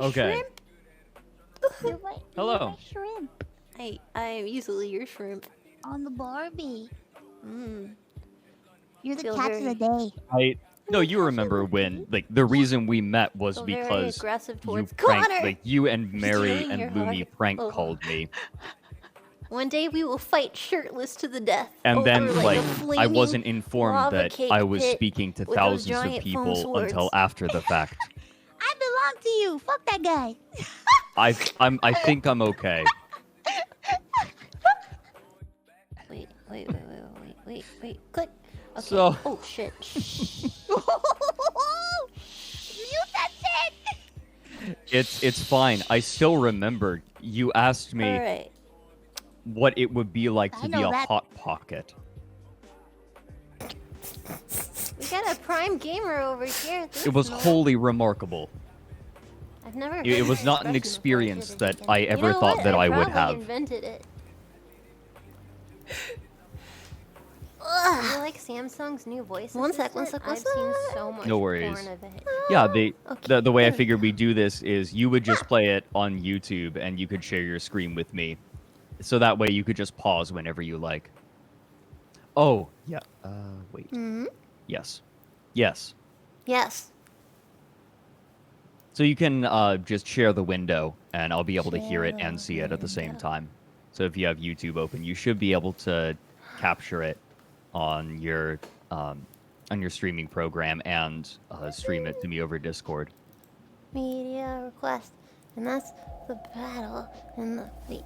Okay. shrimp? Hello. You're my shrimp I am usually your shrimp. on the Barbie. Mmm. You're the Feel catch of the day. No, you remember when, like, the reason we met was Feel very because aggressive you towards prank, Connor. like, you and Mary Stealing your and Lumi heart. prank Oh. called me. One day we will fight shirtless to the death. And over, then, like, like, a I flaming wasn't informed lava that cake I was pit speaking to with those thousands of giant foam people swords. until after the fact. I belong to you. Fuck that guy. I think I'm okay. Wait. Click. Okay. So- Oh shit. Mute that shit. It's fine. I still remember you asked me All right. what it would be like I to be know a that. hot pocket. We got a prime gamer over here. It was wholly remarkable. I've never. Heard It was that not an expression experience before, that Chicken. I You ever know thought what? that I would probably have. Invented it. You like Samsung's new voice assistant? I've seen so much No worries. porn of it. Yeah, Okay, the way I there we figured go. we'd do this is you would just play it on YouTube and you could share your screen with me. So that way you could just pause whenever you like. Oh, yeah. Wait. Hmm? Yes. Yes. Yes. So you can just share the window and I'll be able to hear it Share and the see it at the same window. time. So if you have YouTube open, you should be able to capture it on your streaming program and stream it to me over Discord. Media request, and that's the battle in the fleet.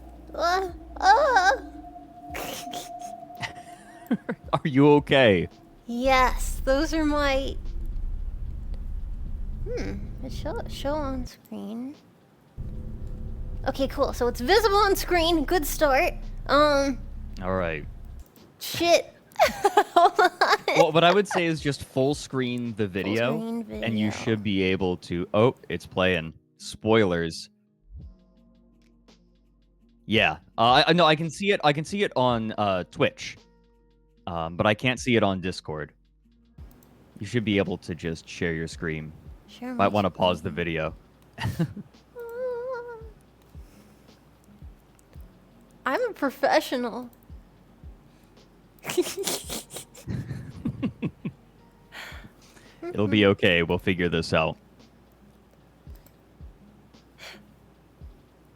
Are you okay? Yes, those are my. It show on screen. Okay, cool. So it's visible on screen. Good start. All right. Shit. Hold on. Well, what I would say is just full screen the video, screen and you video. should be able to. Oh, it's playing. Spoilers. Yeah. No, I can see it. I can see it on Twitch, but I can't see it on Discord. You should be able to just share your screen. Sure. Might want to pause the video. I'm a professional. It'll be okay. We'll figure this out.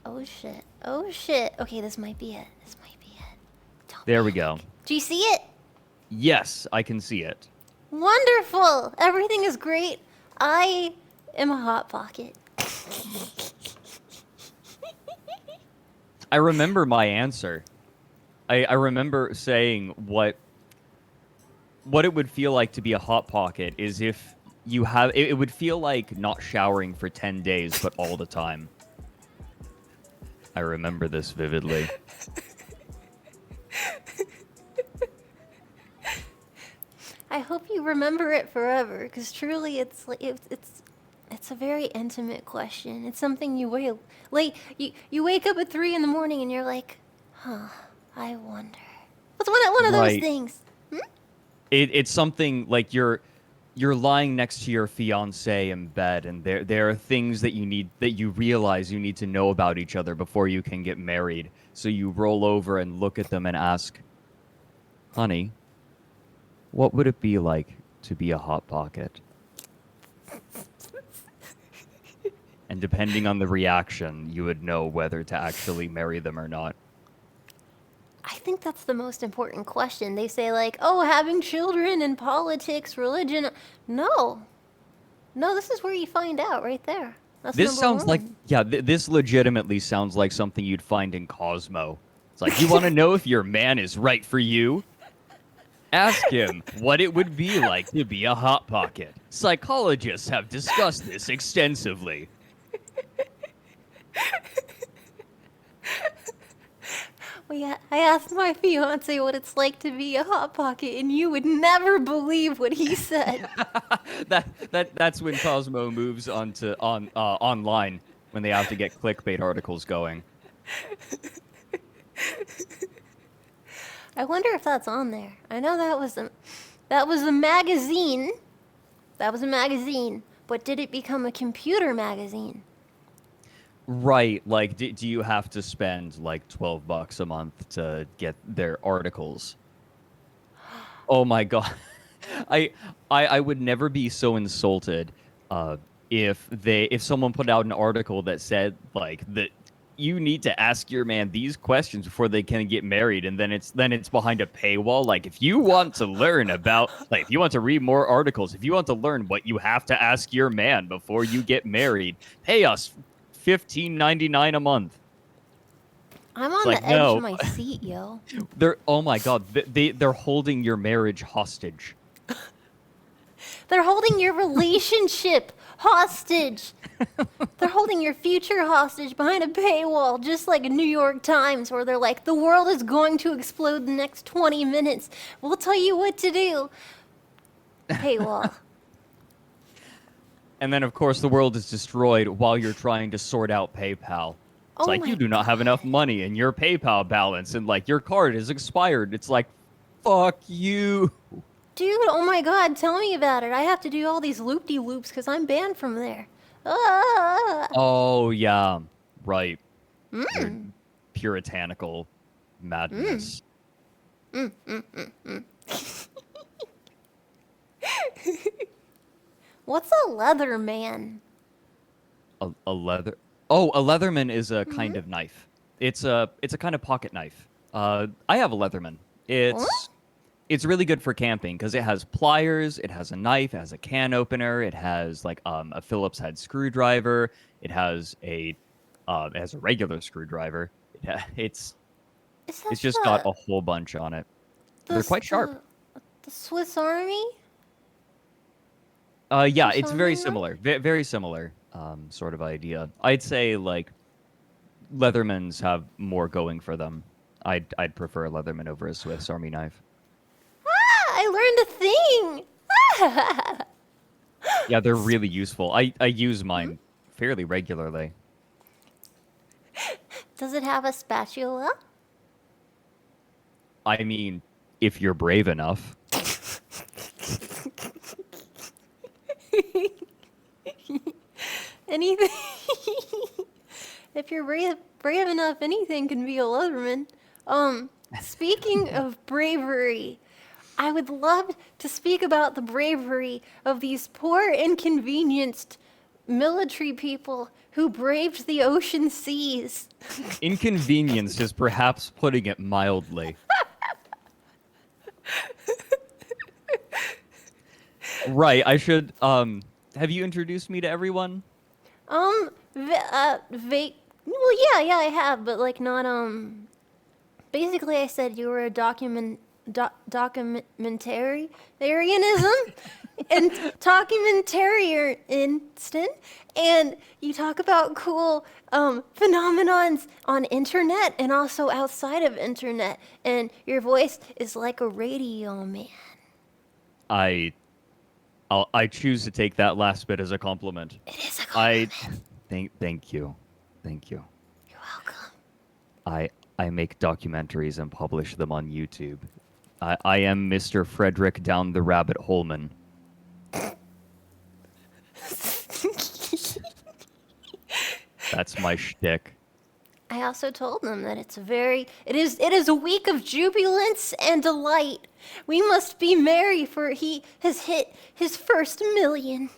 Oh shit. Oh shit. Okay, this might be it. This might be it. Don't There be we it. go. Do you see it? Yes, I can see it. Wonderful. Everything is great. I am a hot pocket. I remember my answer. I remember saying what it would feel like to be a hot pocket is if you have it would feel like not showering for 10 days but all the time. I remember this vividly. I hope you remember it forever, because truly, it's a very intimate question. It's something you will like. You wake up at 3 in the morning and you're like, huh, I wonder. It's one of those Right. things. It's something like you're lying next to your fiance in bed, and there are things that you realize you need to know about each other before you can get married. So you roll over and look at them and ask, "Honey, what would it be like to be a hot pocket?" And depending on the reaction, you would know whether to actually marry them or not. I think that's the most important question. They say like, oh, having children and politics, religion. No, this is where you find out right there. That's This number sounds like, one. yeah, this legitimately sounds like something you'd find in Cosmo. It's like, you want to know if your man is right for you? Ask him what it would be like to be a hot pocket. Psychologists have discussed this extensively. I asked my fiance what it's like to be a hot pocket, and you would never believe what he said. That's when Cosmo moves online when they have to get clickbait articles going. I wonder if that's on there. I know that was a magazine. That was a magazine, but did it become a computer magazine? Right, like do you have to spend like $12 a month to get their articles? Oh my God. I I would never be so insulted if someone put out an article that said like that you need to ask your man these questions before they can get married, and then it's behind a paywall. Like if you want to learn about, like if you want to read more articles, if you want to learn what you have to ask your man before you get married, pay us 15.99 a month. I'm It's on like, the edge of no, my seat, yo. oh my God, they're holding your marriage hostage. They're holding your relationship hostage. They're holding your future hostage behind a paywall, just like New York Times, where they're like, the world is going to explode in the next 20 minutes. We'll tell you what to do. Paywall. And then, of course, the world is destroyed while you're trying to sort out PayPal. It's Oh like you my do not have god. enough money in your PayPal balance, and like your card is expired. It's like, fuck you. Dude, oh my god, tell me about it. I have to do all these loop-de-loops because I'm banned from there. Ah. Oh yeah, right. Your Mm. puritanical madness. What's a leather man? A leather. Oh, a Leatherman is a Hmm. kind of knife. It's a kind of pocket knife. I have a Leatherman. What? It's really good for camping because it has pliers, it has a knife, it has a can opener, it has like a Phillips head screwdriver, it has a regular screwdriver. Is that It's just got a whole bunch on it. They're the quite sharp. the the Swiss Army Yeah, Swiss it's very Army knife? similar, very similar sort of idea. I'd say like Leathermans have more going for them. I'd prefer a Leatherman over a Swiss Army knife. Ah, I learned a thing. Yeah, they're really useful. I use Hmm? mine fairly regularly. Does it have a spatula? I mean, if you're brave enough. Anything? If you're brave enough, anything can be a Leatherman. Speaking of bravery, I would love to speak about the bravery of these poor, inconvenienced military people who braved the ocean seas. Inconvenience is perhaps putting it mildly. Right, I should have you introduced me to everyone? Well, yeah, I have, but like not, basically I said you were a documentarianism and documentarianism, and you talk about cool phenomenons on internet and also outside of internet, and your voice is like a radio man. I I choose to take that last bit as a compliment. It is a I compliment. thank you. Thank you. You're welcome. I make documentaries and publish them on YouTube. I am Mr. Fredrik down the rabbit holeman. That's my shtick. I also told them that it is a week of jubilance and delight. We must be merry, for he has hit his first million.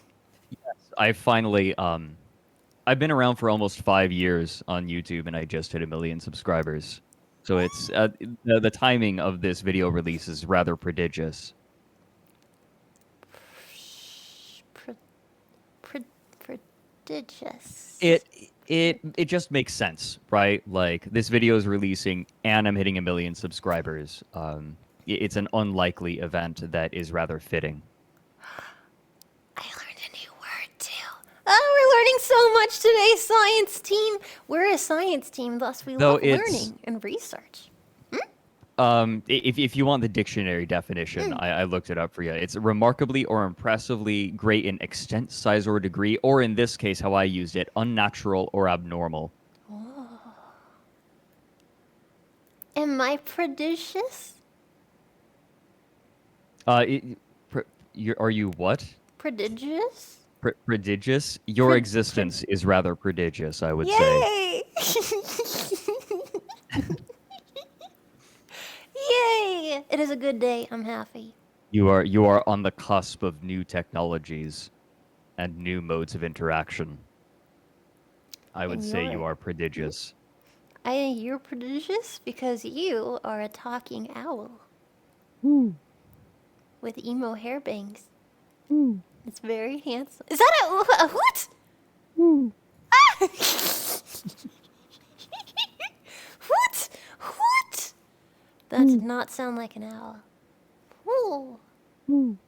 I finally I've been around for almost 5 years on YouTube, and I just hit 1 million subscribers. So it's the timing of this video release is rather prodigious. Pro- pro- Prodigious. It just makes sense, right? Like this video is releasing, and I'm hitting 1 million subscribers. It's an unlikely event that is rather fitting. I learned a new word too. Oh, we're learning so much today, science team. We're a science team, thus we Though love it's learning and research. if you want the dictionary definition, I looked it up for you. It's remarkably or impressively great in extent, size, or degree, or in this case, how I used it, unnatural or abnormal. Am I prodigious? It, are you what? Prodigious? Prodigious. Your existence is rather prodigious, I would say. Yay! Yay! It is a good day. I'm happy. You are on the cusp of new technologies and new modes of interaction. I would And say you you're- are prodigious. You're prodigious because you are a talking owl with emo hair bangs. It's very handsome. Is that a what? Ah! What? What? That did not sound like an owl. Ooh. Ooh.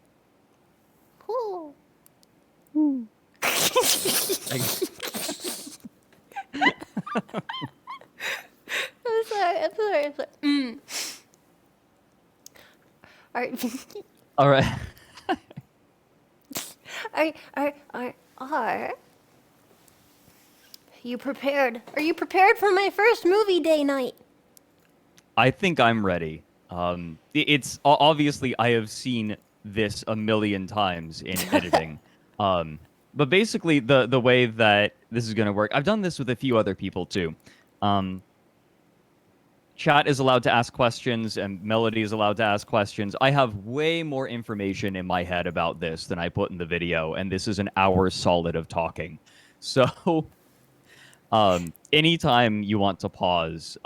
I'm sorry. I'm sorry. I'm sorry. All right. Are you prepared? Are you prepared for my first movie day night? I think I'm ready. It's obviously I have seen this a million times in editing. But basically the way that this is going to work, I've done this with a few other people too. Chat is allowed to ask questions and Melody is allowed to ask questions. I have way more information in my head about this than I put in the video, and this is an hour solid of talking. So anytime you want to pause,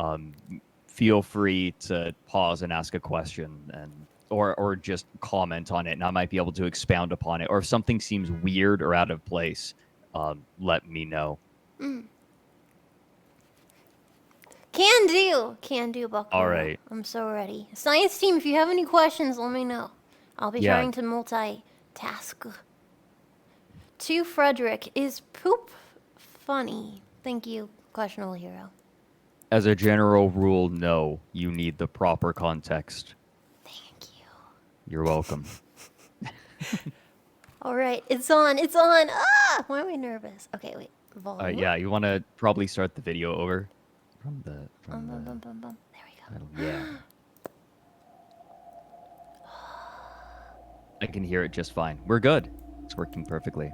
feel free to pause and ask a question or just comment on it, and I might be able to expound upon it. Or if something seems weird or out of place, let me know. Can do, Bucko. All right. I'm so ready. Science team, if you have any questions, let me know. I'll be Yeah. trying to multitask. To Fredrik, is poop funny? Thank you, questionable hero. As a general rule, no. You need the proper context. Thank you. You're welcome. All right, it's on. It's on. Ah! Why am I nervous? Okay, wait. Volume. Yeah, you want to probably start the video over from the Bum, bum, bum. There we go. yeah. I can hear it just fine. We're good. It's working perfectly.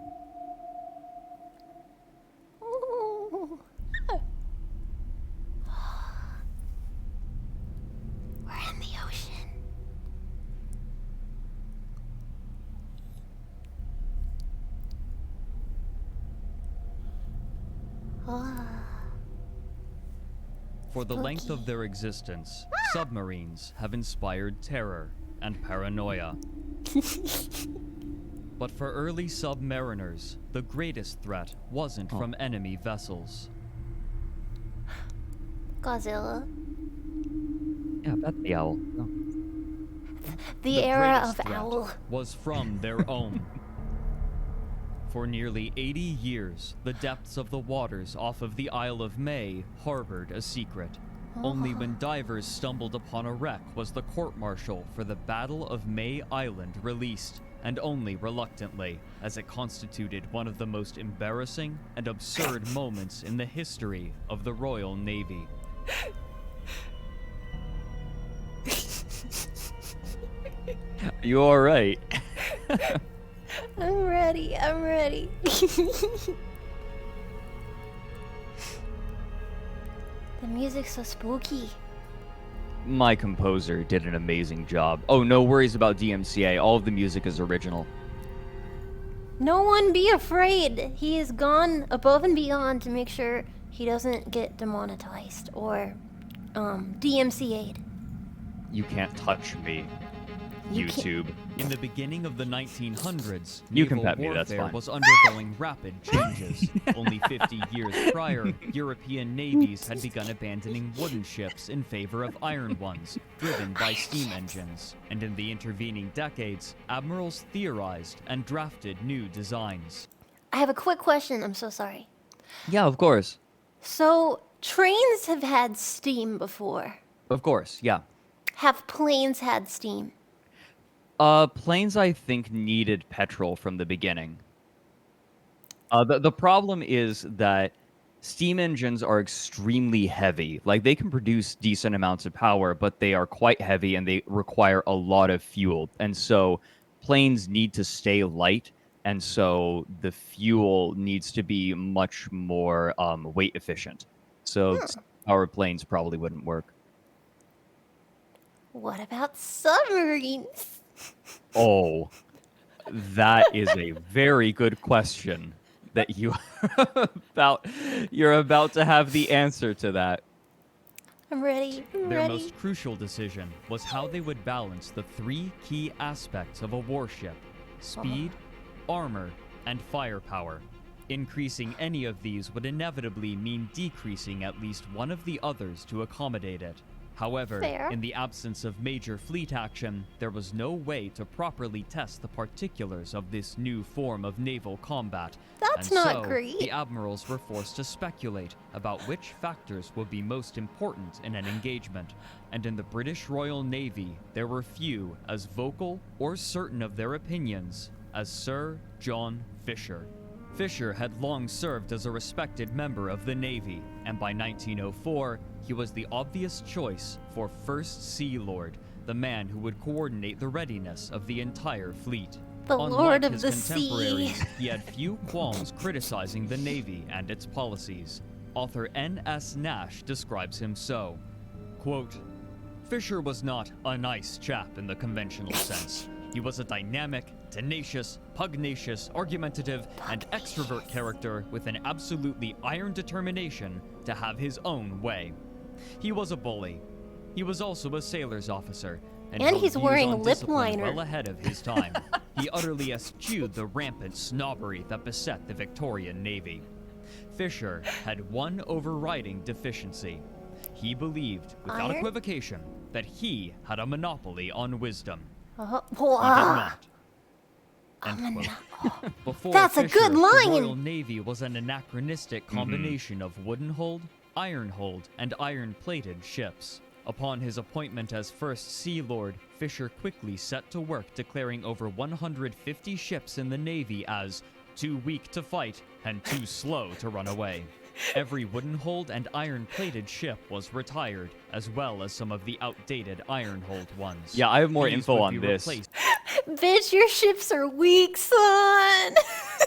Ooh. We're in the ocean. Ah. For the length of their existence, submarines have inspired terror and paranoia. But for early submariners, the greatest threat wasn't from enemy vessels. Godzilla. Yeah, that's the owl. Oh. The era greatest of threat owl. was from their own. For nearly 80 years, the depths of the waters off of the Isle of May harbored a secret. Only when divers stumbled upon a wreck was the court-martial for the Battle of May Island released, and only reluctantly, as it constituted one of the most embarrassing and absurd moments in the history of the Royal Navy. You all right? I'm ready. I'm ready. The music's so spooky. My composer did an amazing job. Oh, no worries about DMCA. All of the music is original. No one be afraid. He has gone above and beyond to make sure he doesn't get demonetized or DMCA'd. You can't touch me, You can't- YouTube. In the beginning of the 1900s, You naval can pet me, that's warfare fine. was undergoing rapid changes. Only 50 years prior, European navies had begun abandoning wooden ships in favor of iron ones, driven by steam engines. And in the intervening decades, admirals theorized and drafted new designs. I have a quick question. I'm so sorry. Yeah, of course. So, trains have had steam before. Of course, yeah. Have planes had steam? Planes, I think, needed petrol from the beginning. The problem is that steam engines are extremely heavy. Like, they can produce decent amounts of power, but they are quite heavy and they require a lot of fuel. And so planes need to stay light and so the fuel needs to be much more weight efficient. So power planes probably wouldn't work. What about submarines? Oh, that is a very good question that you're about to have the answer to that. I'm ready. I'm Their ready. most crucial decision was how they would balance the three key aspects of a warship: speed, armor, and firepower. Increasing any of these would inevitably mean decreasing at least one of the others to accommodate it. However, Fair. in the absence of major fleet action, there was no way to properly test the particulars of this new form of naval combat. That's and not so, great. The admirals were forced to speculate about which factors would be most important in an engagement. And in the British Royal Navy, there were few as vocal or certain of their opinions as Sir John Fisher. Fisher had long served as a respected member of the Navy, and by 1904, he was the obvious choice for First Sea Lord, the man who would coordinate the readiness of the entire fleet. The Unlike Lord of his the Sea. contemporaries, he had few qualms criticizing the Navy and its policies. Author N.S. Nash describes him so, quote, "Fisher was not a nice chap in the conventional sense. He was a dynamic, tenacious, pugnacious, argumentative, and extrovert character with an absolutely iron determination to have his own way. He was a bully. He was also a sailor's officer, and And held he's views wearing on lip discipline liner. well ahead of his time. He utterly eschewed the rampant snobbery that beset the Victorian Navy. Fisher had one overriding deficiency. He believed, without Iron? equivocation, that he had a monopoly on wisdom. He did Wow. not." End quote. Before That's a Fisher, good the line. Royal Navy was an anachronistic combination of wooden-hulled, iron-hulled, and iron-plated ships. Upon his appointment as First Sea Lord, Fisher quickly set to work declaring over 150 ships in the Navy as too weak to fight and too slow to run away. Every wooden-hulled and iron-plated ship was retired, as well as some of the outdated iron-hulled ones. Yeah, I have more These info would on be this. replaced Bitch, your ships are weak, son.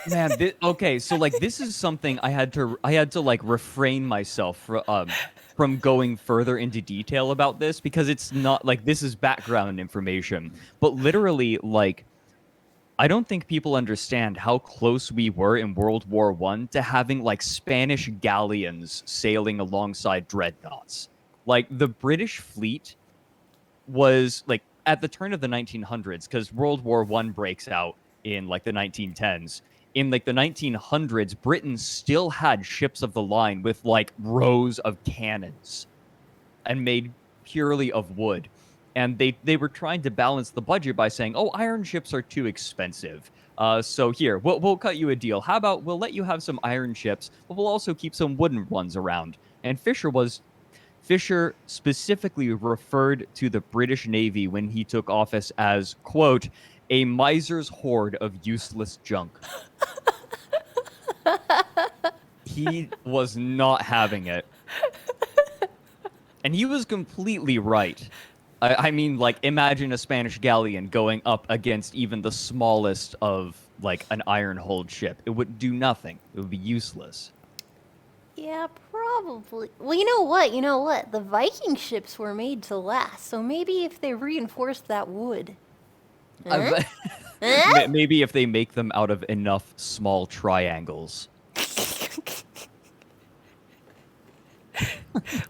Man, okay, so like this is something I had to like refrain myself from going further into detail about this because it's not like this is background information, but literally like I don't think people understand how close we were in World War One to having like Spanish galleons sailing alongside dreadnoughts. Like the British fleet was like at the turn of the 1900s, because World War One breaks out in like the 1910s. In like the 1900s, Britain still had ships of the line with like rows of cannons and made purely of wood. And they were trying to balance the budget by saying, "Oh, iron ships are too expensive. So here, we'll cut you a deal. How about we'll let you have some iron ships, but we'll also keep some wooden ones around." And Fisher specifically referred to the British Navy when he took office as, quote, "a miser's hoard of useless junk." He was not having it. And he was completely right. I mean, like, imagine a Spanish galleon going up against even the smallest of, like, an iron-hulled ship. It would do nothing. It would be useless. Yeah, probably. Well, you know what? You know what? The Viking ships were made to last, so maybe if they reinforced that wood. Huh? Huh? Maybe if they make them out of enough small triangles.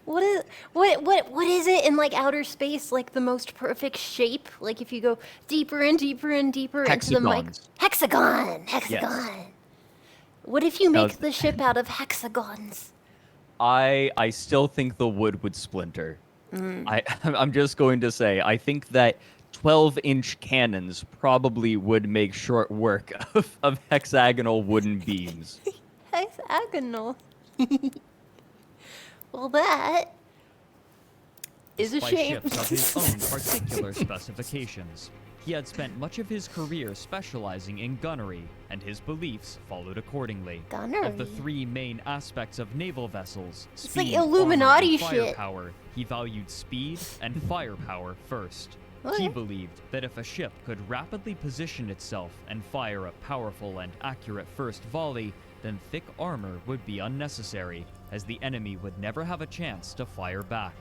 What is it in like outer space, like the most perfect shape? Like if you go deeper and deeper and deeper into the Hexagons. hexagon. What if you make the ship out of hexagons? I still think the wood would splinter. I'm just going to say, I think that 12-inch cannons probably would make short work of hexagonal wooden beams. Hexagonal. Well, that is a by shame. ships of his own particular specifications. He had spent much of his career specializing in gunnery, and his beliefs followed accordingly. Gunnery? Of the three main aspects of naval vessels, It's like speed, Illuminati armor, and shit. firepower, he valued speed and firepower first. He Okay. believed that if a ship could rapidly position itself and fire a powerful and accurate first volley, then thick armor would be unnecessary, as the enemy would never have a chance to fire back.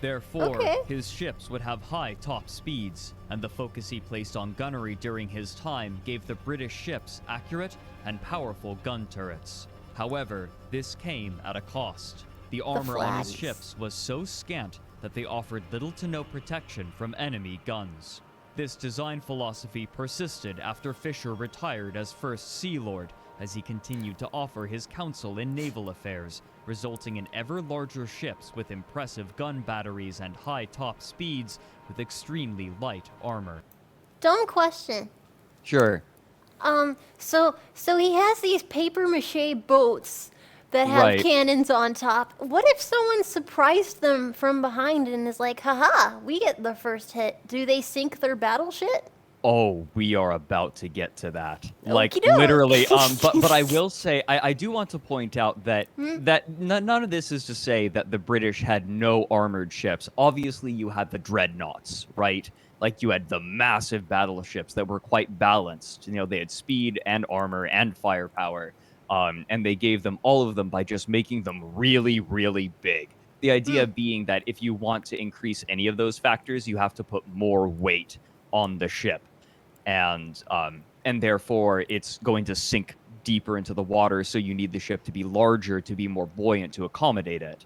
Therefore, Okay. his ships would have high top speeds, and the focus he placed on gunnery during his time gave the British ships accurate and powerful gun turrets. However, this came at a cost. The armor on his flags. ships was so scant that they offered little to no protection from enemy guns. This design philosophy persisted after Fisher retired as First Sea Lord, as he continued to offer his counsel in naval affairs, resulting in ever larger ships with impressive gun batteries and high top speeds with extremely light armor. Dumb question. Sure. So he has these paper mache boats that have Right. cannons on top. What if someone surprised them from behind and is like, haha, we get the first hit? Do they sink their battleship? Oh, we are about to get to that. Like Okey-doke. literally. But I will say I do want to point out that none of this is to say that the British had no armored ships. Obviously, you had the dreadnoughts, right? Like you had the massive battleships that were quite balanced. You know, they had speed and armor and firepower. And they gave them all of them by just making them really, really big. The idea being that if you want to increase any of those factors, you have to put more weight on the ship, and therefore it's going to sink deeper into the water. So you need the ship to be larger to be more buoyant to accommodate it.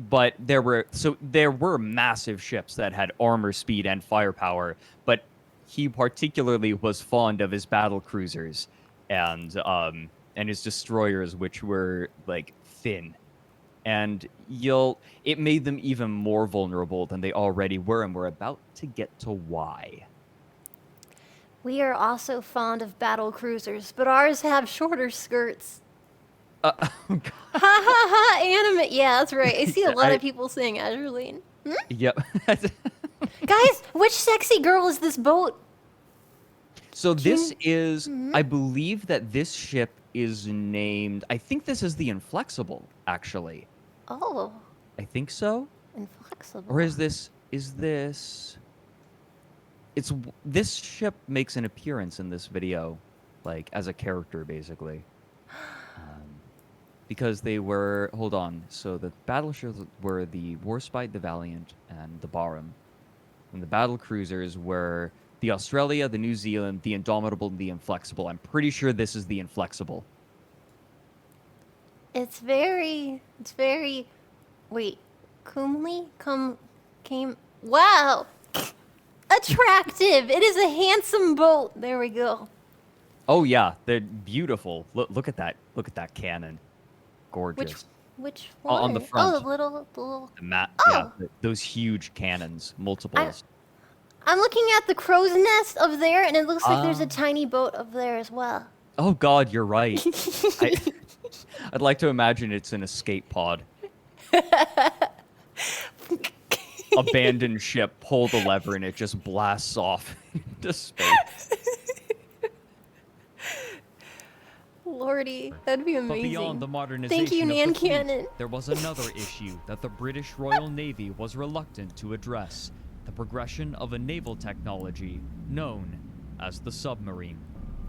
But there were massive ships that had armor, speed, and firepower. But he particularly was fond of his battle cruisers and his destroyers, which were like thin, and it made them even more vulnerable than they already were, and we're about to get to why. We are also fond of battle cruisers, but ours have shorter skirts. Ha ha ha, anime. Yeah, that's right. I see a lot of people saying Azurine. Yep. Guys, which sexy girl is this boat? So this is, I believe that this ship is named, I think this is the Inflexible, actually. Oh, I think so. inflexible. Or is this, this ship makes an appearance in this video, like, as a character, basically. Because they were, hold on, so the battleships were the Warspite, the Valiant, and the Barham. And the battle cruisers were the Australia, the New Zealand, the Indomitable, and the Inflexible. I'm pretty sure this is the Inflexible. It's very, wait, came, wow, attractive. It is a handsome boat. There we go. Oh yeah, they're beautiful. Look at that. Look at that cannon. Gorgeous. Which On one? the front. Oh, the little. Yeah, Oh. those huge cannons, multiples. I'm looking at the crow's nest up there, and it looks like there's a Ah. tiny boat up there as well. Oh God, you're right. I'd like to imagine it's an escape pod. Abandoned ship, pull the lever, and it just blasts off into space. Lordy, that'd be But amazing. beyond the modernization Thank you, of Nan the fleet, Cannon. there was another issue that the British Royal Navy was reluctant to address: the progression of a naval technology known as the submarine.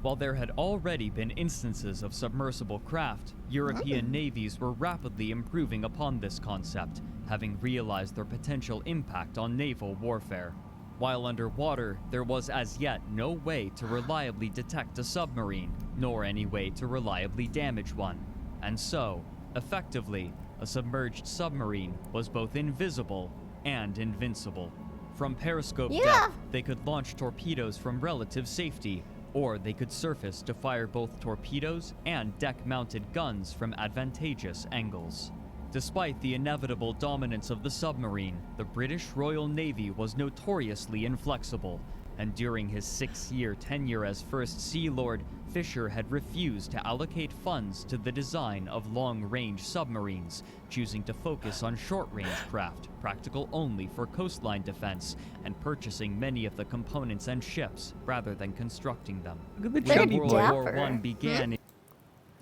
While there had already been instances of submersible craft, European navies were rapidly improving upon this concept, having realized their potential impact on naval warfare. While underwater, there was as yet no way to reliably detect a submarine, nor any way to reliably damage one. And so, effectively, a submerged submarine was both invisible and invincible. From periscope Yeah. depth, they could launch torpedoes from relative safety, or they could surface to fire both torpedoes and deck-mounted guns from advantageous angles. Despite the inevitable dominance of the submarine, the British Royal Navy was notoriously inflexible, and during his 6-year tenure as First Sea Lord, Fisher had refused to allocate funds to the design of long-range submarines, choosing to focus on short-range craft, practical only for coastline defense, and purchasing many of the components and ships rather than constructing them. Look at the They're chubby World boy. dapper. War I began.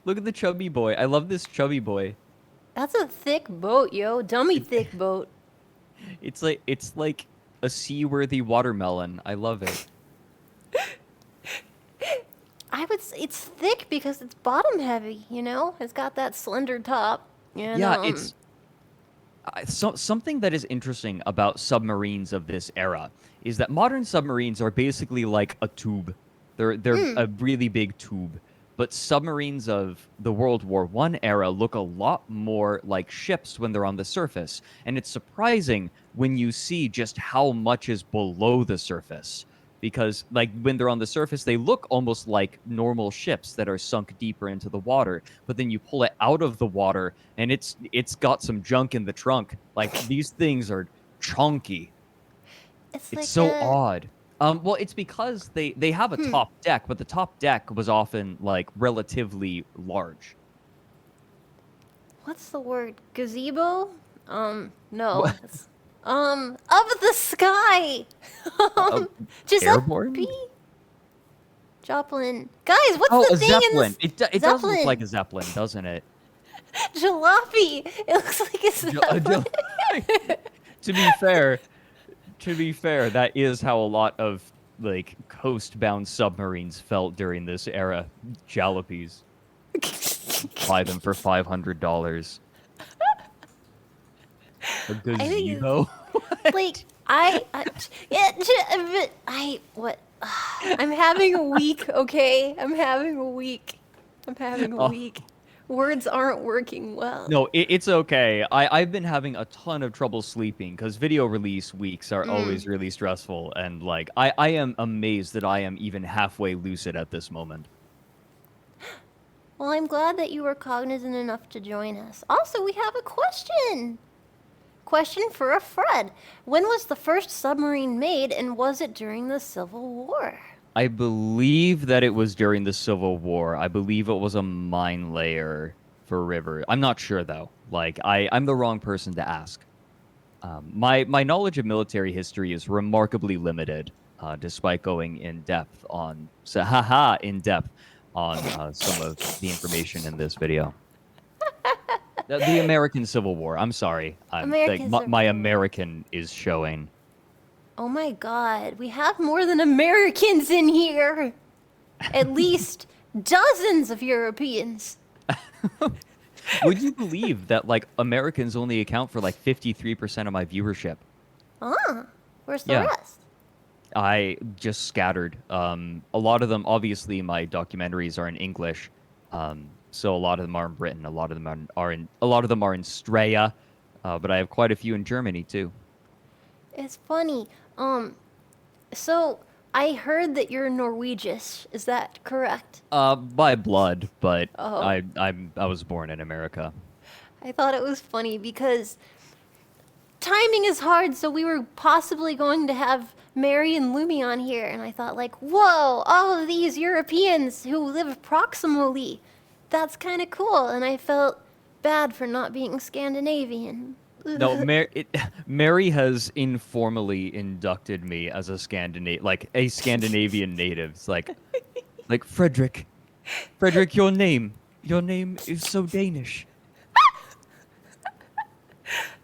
Look at the chubby boy. I love this chubby boy. That's a thick boat, yo. Dummy thick boat. It's like a seaworthy watermelon. I love it. I would say it's thick because it's bottom heavy, you know? It's got that slender top. And, Yeah, it's something that is interesting about submarines of this era is that modern submarines are basically like a tube. They're a really big tube. But submarines of the World War One era look a lot more like ships when they're on the surface, and it's surprising when you see just how much is below the surface. Because like when they're on the surface, they look almost like normal ships that are sunk deeper into the water. But then you pull it out of the water, and it's got some junk in the trunk. Like these things are chunky. it's It's like so a odd. Well, it's because they have a top deck, but the top deck was often like relatively large. what's the word? Gazebo? No. What? It's, of the sky. Uh, Airborne? Giuseppe? Joplin. Guys, what's Oh, the a thing zeppelin. in this? It does look Zeppelin. like a zeppelin, doesn't it? Jalopy. It looks like a zeppelin. To be fair, that is how a lot of like coast-bound submarines felt during this era. Jalopies. Buy them for $500. A think it's- gazebo. Like yeah, but what? I'm having a week, okay? I'm having a week. Oh. Words aren't working well. No, it's okay. I've been having a ton of trouble sleeping because video release weeks are always really stressful, and like I am amazed that I am even halfway lucid at this moment. Well, I'm glad that you were cognizant enough to join us. Also, we have a question. Question for a Fred. When was the first submarine made, and was it during the Civil War? I believe that it was during the Civil War. I believe it was a mine layer for River. I'm not sure though. Like I'm the wrong person to ask. My knowledge of military history is remarkably limited, despite going in depth on some of the information in this video. The American Civil War. I'm sorry. American My Civil War. American is showing. Oh my god, we have more than Americans in here! At least dozens of Europeans. Would you believe that like Americans only account for like 53% of my viewership? Where's the Yeah. rest? I just scattered. A lot of them, obviously, my documentaries are in English, so a lot of them are in Britain. A lot of them are in Straya, but I have quite a few in Germany too. It's funny. So I heard that you're Norwegish. Is that correct? By blood, but Oh. I was born in America. I thought it was funny because timing is hard, so we were possibly going to have Mary and Lumi on here, and I thought like, whoa, all of these Europeans who live proximally. That's kind of cool, and I felt bad for not being Scandinavian. No, Mary has informally inducted me as a Scandinavian native. It's like Fredrik, your name is so Danish.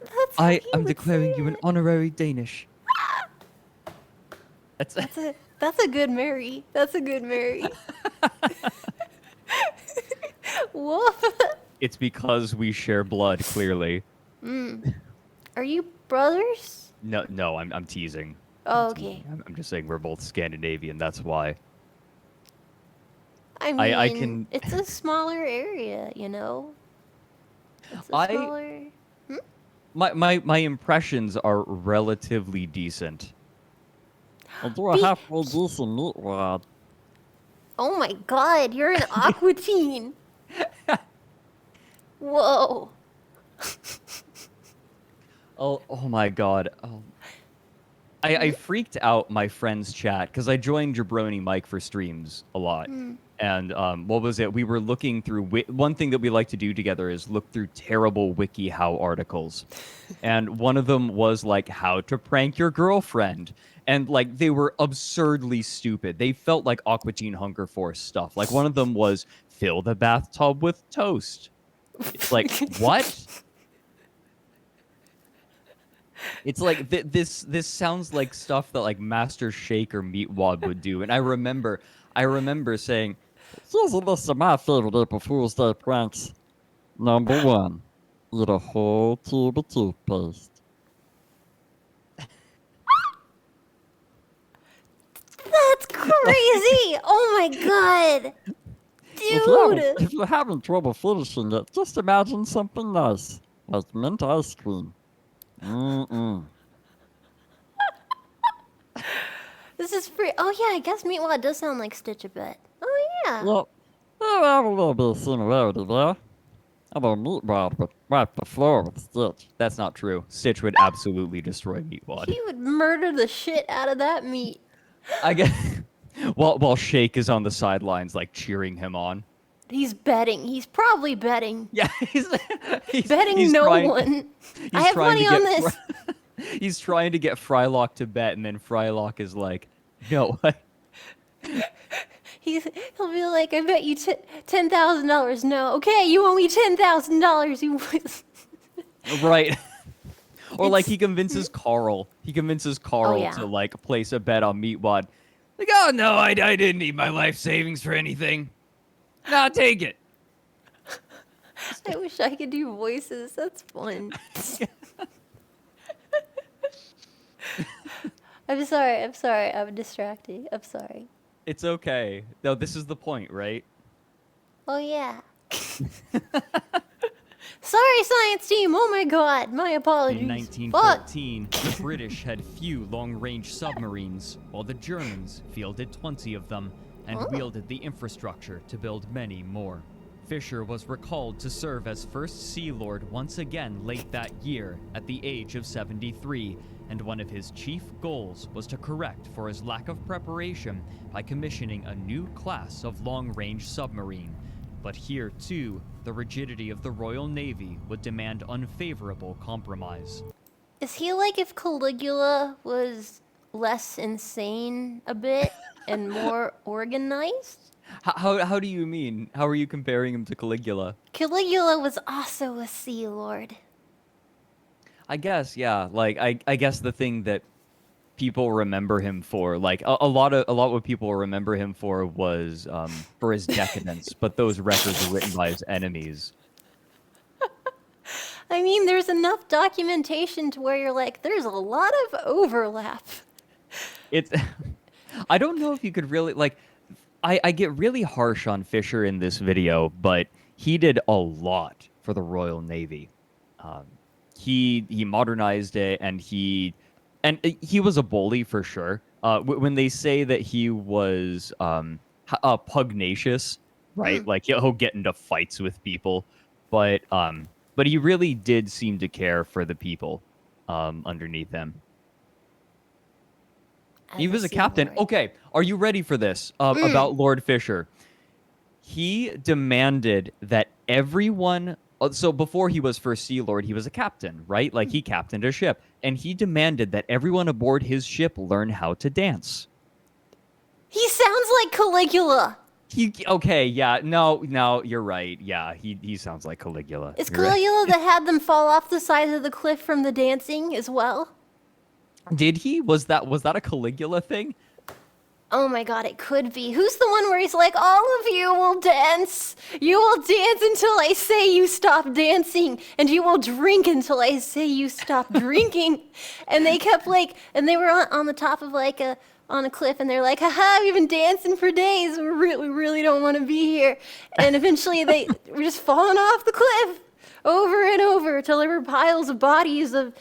That's how he I'm would declaring say you an it. honorary Danish. That's That's a good Mary. That's a good Mary. Woof. It's because we share blood, clearly. Are you brothers? No, I'm teasing. Oh, okay. I'm just saying we're both Scandinavian. That's why. I mean, I can- it's a smaller area, you know? It's a I- smaller... My impressions are relatively decent. I'll do a Be- halfway decent meat rod. Oh my god, you're an aqua teen. Whoa. Oh my god. Oh. I freaked out my friend's chat because I joined Jabroni Mike for streams a lot. And what was it? We were looking through... one thing that we like to do together is look through terrible WikiHow articles. And one of them was like, how to prank your girlfriend. And like, they were absurdly stupid. They felt like Aqua Teen Hunger Force stuff. Like one of them was, fill the bathtub with toast. It's like, what? It's like this sounds like stuff that like Master Shake or Meatwad would do. And I remember saying, "Here's a list of my favorite April Fool's Day pranks. Number 1, eat a whole tube of toothpaste. That's crazy! Oh my god! Dude! If you're having trouble finishing it, just imagine something nice, like mint ice cream. Mm-mm. This is free. Oh yeah, I guess Meatwad does sound like Stitch a bit. Oh yeah. Well, I have a little bit of similarity there. Although Meatwad would wipe the floor with Stitch. That's not true. Stitch would absolutely destroy Meatwad. He would murder the shit out of that meat. I guess. While Shake is on the sidelines, like cheering him on. He's betting. He's probably betting. Yeah, he's Betting he's no trying, one. he's I have trying money to on get this. He's trying to get Frylock to bet, and then Frylock is like, "No." He'll be like, I bet you $10,000. No, okay, you owe me $10,000. You. Right. Or like It's- he convinces Carl. He convinces Carl yeah. to like place a bet on Meatwad. Like, oh no, I didn't need my life savings for anything. Nah, take it. I wish I could do voices. That's fun. I'm sorry. I'm distracted. I'm sorry. It's okay. No, this is the point, right? Oh yeah. Sorry, science team. Oh my god. My apologies. In Fuck. 1914, the British had few long-range submarines, while the Germans fielded 20 of them and Oh. wielded the infrastructure to build many more. Fisher was recalled to serve as First Sea Lord once again late that year at the age of 73, and one of his chief goals was to correct for his lack of preparation by commissioning a new class of long-range submarine. But here, too, the rigidity of the Royal Navy would demand unfavorable compromise. Is he like if Caligula was less insane a bit and more organized? How do you mean? How are you comparing him to Caligula? Caligula was also a sea lord. I guess, yeah. Like, I guess the thing that people remember him for, like a lot what people remember him for was for his decadence, but those records are written by his enemies. I mean, there's enough documentation to where you're like, there's a lot of overlap. It's, I don't know if you could really like. I get really harsh on Fisher in this video, but he did a lot for the Royal Navy. He modernized it, and he was a bully for sure. When they say that he was pugnacious, right? Like he'll get into fights with people, but he really did seem to care for the people underneath him. He was a captain. Okay, are you ready for this? About Lord Fisher. He demanded that everyone. So before he was First Sea Lord, he was a captain, right? Like he captained a ship, and he demanded that everyone aboard his ship learn how to dance. He sounds like Caligula. Okay, yeah, no, you're right. Yeah, he sounds like Caligula. Is You're right. Caligula that had them fall off the sides of the cliff from the dancing as well? Did he? Was that a Caligula thing? Oh my god, it could be. Who's the one where he's like, all of you will dance. You will dance until I say you stop dancing, and you will drink until I say you stop drinking. And they kept like, and they were on the top of like on a cliff, and they're like, haha, we've been dancing for days. We really don't want to be here. And eventually they were just falling off the cliff over and over till there were piles of bodies of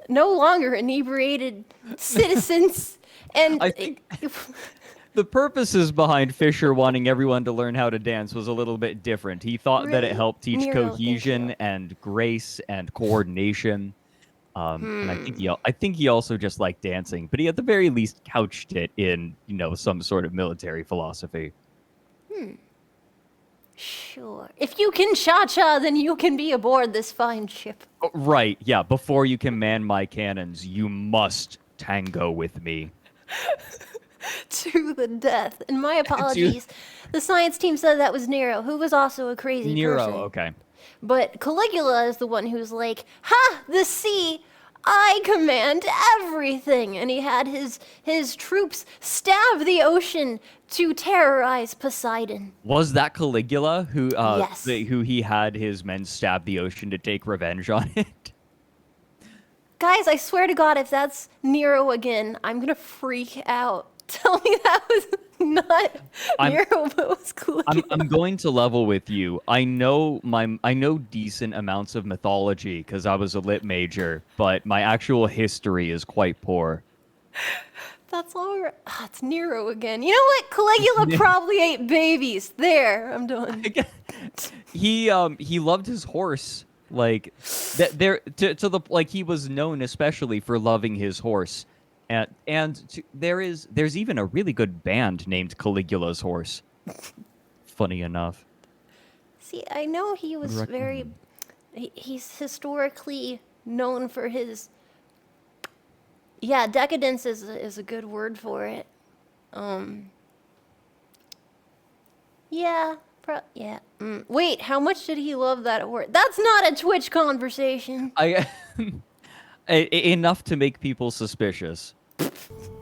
no longer inebriated citizens. And I think the purposes behind Fisher wanting everyone to learn how to dance was a little bit different. He thought that it Really? helped teach Nero, thank cohesion you. and grace and coordination. And I think he also just liked dancing, but he at the very least couched it in, some sort of military philosophy. Sure. If you can cha-cha, then you can be aboard this fine ship. Oh, right, yeah. Before you can man my cannons, you must tango with me. To the death. And my apologies. The science team said that was Nero, who was also a crazy Nero, person. okay. But Caligula is the one who's like, ha, the sea! I command everything. And he had his troops stab the ocean to terrorize Poseidon. Was that Caligula who Yes. who he had his men stab the ocean to take revenge on it? Guys, I swear to God, if that's Nero again, I'm gonna freak out. Tell me that was not Nero, but was Caligula. I'm going to level with you. I know decent amounts of mythology because I was a lit major, but my actual history is quite poor. That's all right. It's Nero again. You know what? Caligula probably ate babies. There, I'm done. He loved his horse. Like he was known especially for loving his horse. There's even a really good band named Caligula's Horse. Funny enough. See, I know he was he's historically known for his. Yeah, decadence is a good word for it. Yeah. Wait, how much did he love that horse? That's not a Twitch conversation. Enough to make people suspicious.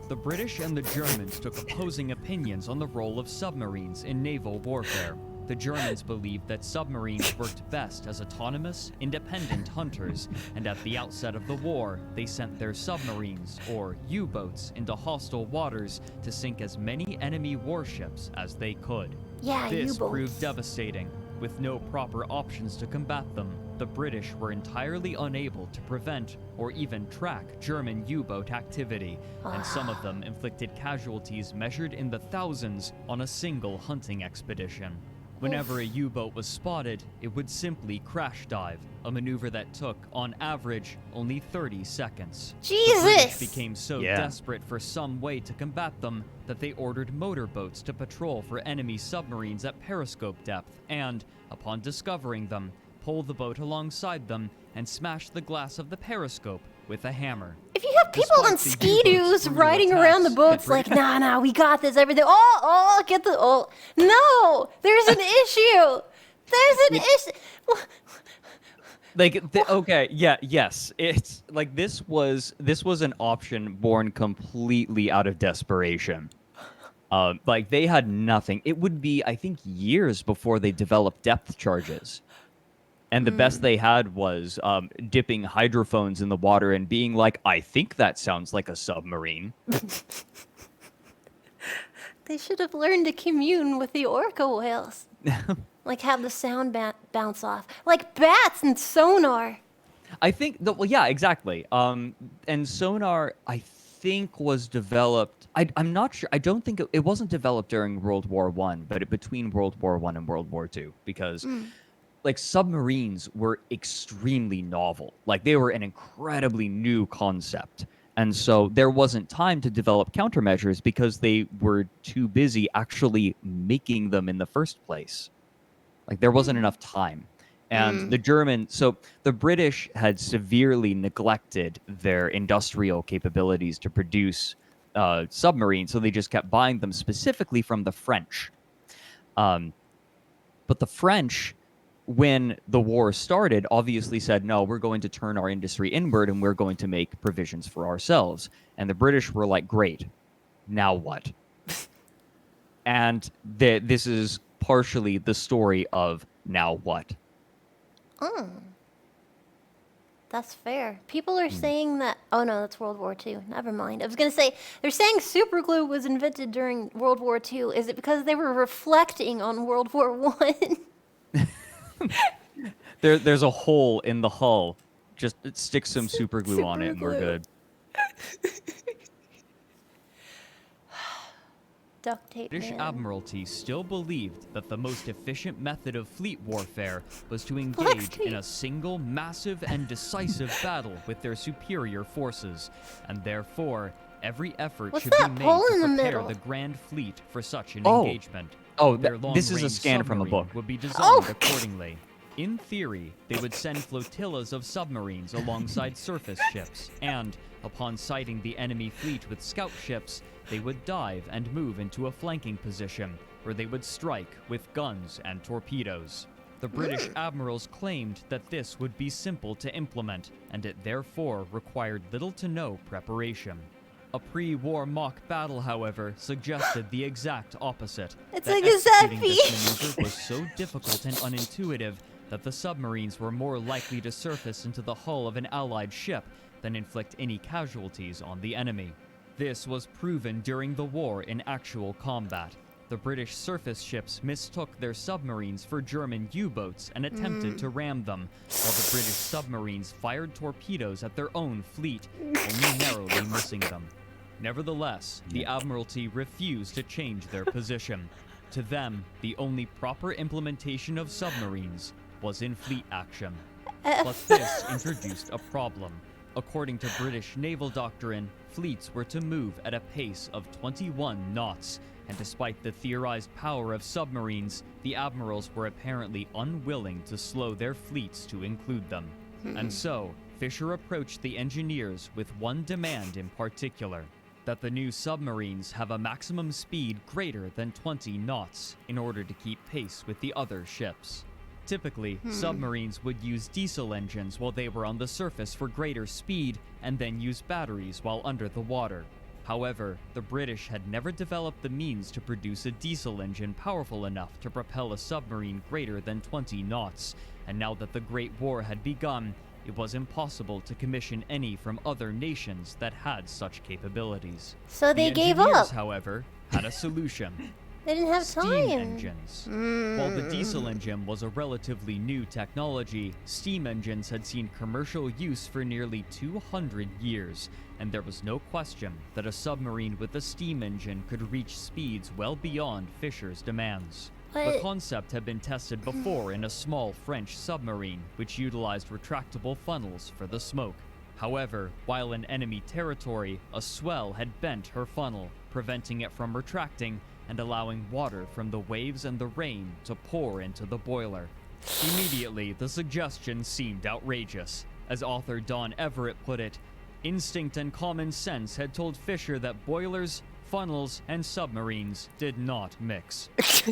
The British and the Germans took opposing opinions on the role of submarines in naval warfare. The Germans believed that submarines worked best as autonomous, independent hunters, and at the outset of the war, they sent their submarines, or U-boats, into hostile waters to sink as many enemy warships as they could. Yeah, This U-boats. proved devastating. With no proper options to combat them, the British were entirely unable to prevent or even track German U-boat activity, and some of them inflicted casualties measured in the thousands on a single hunting expedition. Whenever a U-boat was spotted, it would simply crash dive, a maneuver that took, on average, only 30 seconds. The British Jesus! became so Yeah. desperate for some way to combat them that they ordered motorboats to patrol for enemy submarines at periscope depth and, upon discovering them, pull the boat alongside them and smash the glass of the periscope with a hammer. If you have people Despite on the ski-doos U-boats' brutal riding around the attacks, boats the like, British- nah, we got this, everything. Get the, no, there's an issue. There's an issue. Yes. It's like this was an option born completely out of desperation. Like they had nothing. It would be, I think, years before they developed depth charges. And the best they had was dipping hydrophones in the water and being like, I think that sounds like a submarine. They should have learned to commune with the orca whales. Like have the sound bounce off. Like bats and sonar. I think, yeah, exactly. And sonar, I think, was developed. I'm not sure. I don't think it wasn't developed during World War I, but between World War I and World War II, because like submarines were extremely novel. Like they were an incredibly new concept. And so there wasn't time to develop countermeasures because they were too busy actually making them in the first place. Like there wasn't enough time. And the British had severely neglected their industrial capabilities to produce submarines, so they just kept buying them specifically from the French. But the French, when the war started, obviously said, no, we're going to turn our industry inward and we're going to make provisions for ourselves. And the British were like, great, now what? And this is partially the story of now what? That's fair. People are saying that. Oh no, that's World War II. Never mind. I was gonna say they're saying super glue was invented during World War II. Is it because they were reflecting on World War One? There's a hole in the hull. Just stick some super glue on it and we're Super glue. good. Duct tape. British man. Admiralty still believed that the most efficient method of fleet warfare was to engage Flex in a single massive and decisive battle with their superior forces, and therefore every effort What's should be that made hole in to the prepare middle? the Grand Fleet for such an Oh. engagement. Oh, Their this is a long-range scan from a submarine book. would be designed Oh. accordingly. In theory, they would send flotillas of submarines alongside surface ships, and, upon sighting the enemy fleet with scout ships, they would dive and move into a flanking position, where they would strike with guns and torpedoes. The British admirals claimed that this would be simple to implement, and it therefore required little to no preparation. A pre-war mock battle, however, suggested the exact opposite. It's that like a sad executing this beast. maneuver was so difficult and unintuitive that the submarines were more likely to surface into the hull of an Allied ship than inflict any casualties on the enemy. This was proven during the war in actual combat. The British surface ships mistook their submarines for German U-boats and attempted to ram them, while the British submarines fired torpedoes at their own fleet, only narrowly missing them. Nevertheless, the Admiralty refused to change their position. To them, the only proper implementation of submarines was in fleet action. But this introduced a problem. According to British naval doctrine, fleets were to move at a pace of 21 knots, and despite the theorized power of submarines, the admirals were apparently unwilling to slow their fleets to include them. And so, Fisher approached the engineers with one demand in particular: that the new submarines have a maximum speed greater than 20 knots in order to keep pace with the other ships. Typically, submarines would use diesel engines while they were on the surface for greater speed, and then use batteries while under the water. However, the British had never developed the means to produce a diesel engine powerful enough to propel a submarine greater than 20 knots, and now that the Great War had begun, it was impossible to commission any from other nations that had such capabilities. So they the gave engineers, up. however, had a solution. They didn't have Steam time. engines. While the diesel engine was a relatively new technology, steam engines had seen commercial use for nearly 200 years, and there was no question that a submarine with a steam engine could reach speeds well beyond Fisher's demands. The But- concept had been tested before in a small French submarine, which utilized retractable funnels for the smoke. However, while in enemy territory, a swell had bent her funnel, preventing it from retracting and allowing water from the waves and the rain to pour into the boiler. Immediately, the suggestion seemed outrageous. As author Don Everett put it, instinct and common sense had told Fisher that boilers, funnels, and submarines did not mix.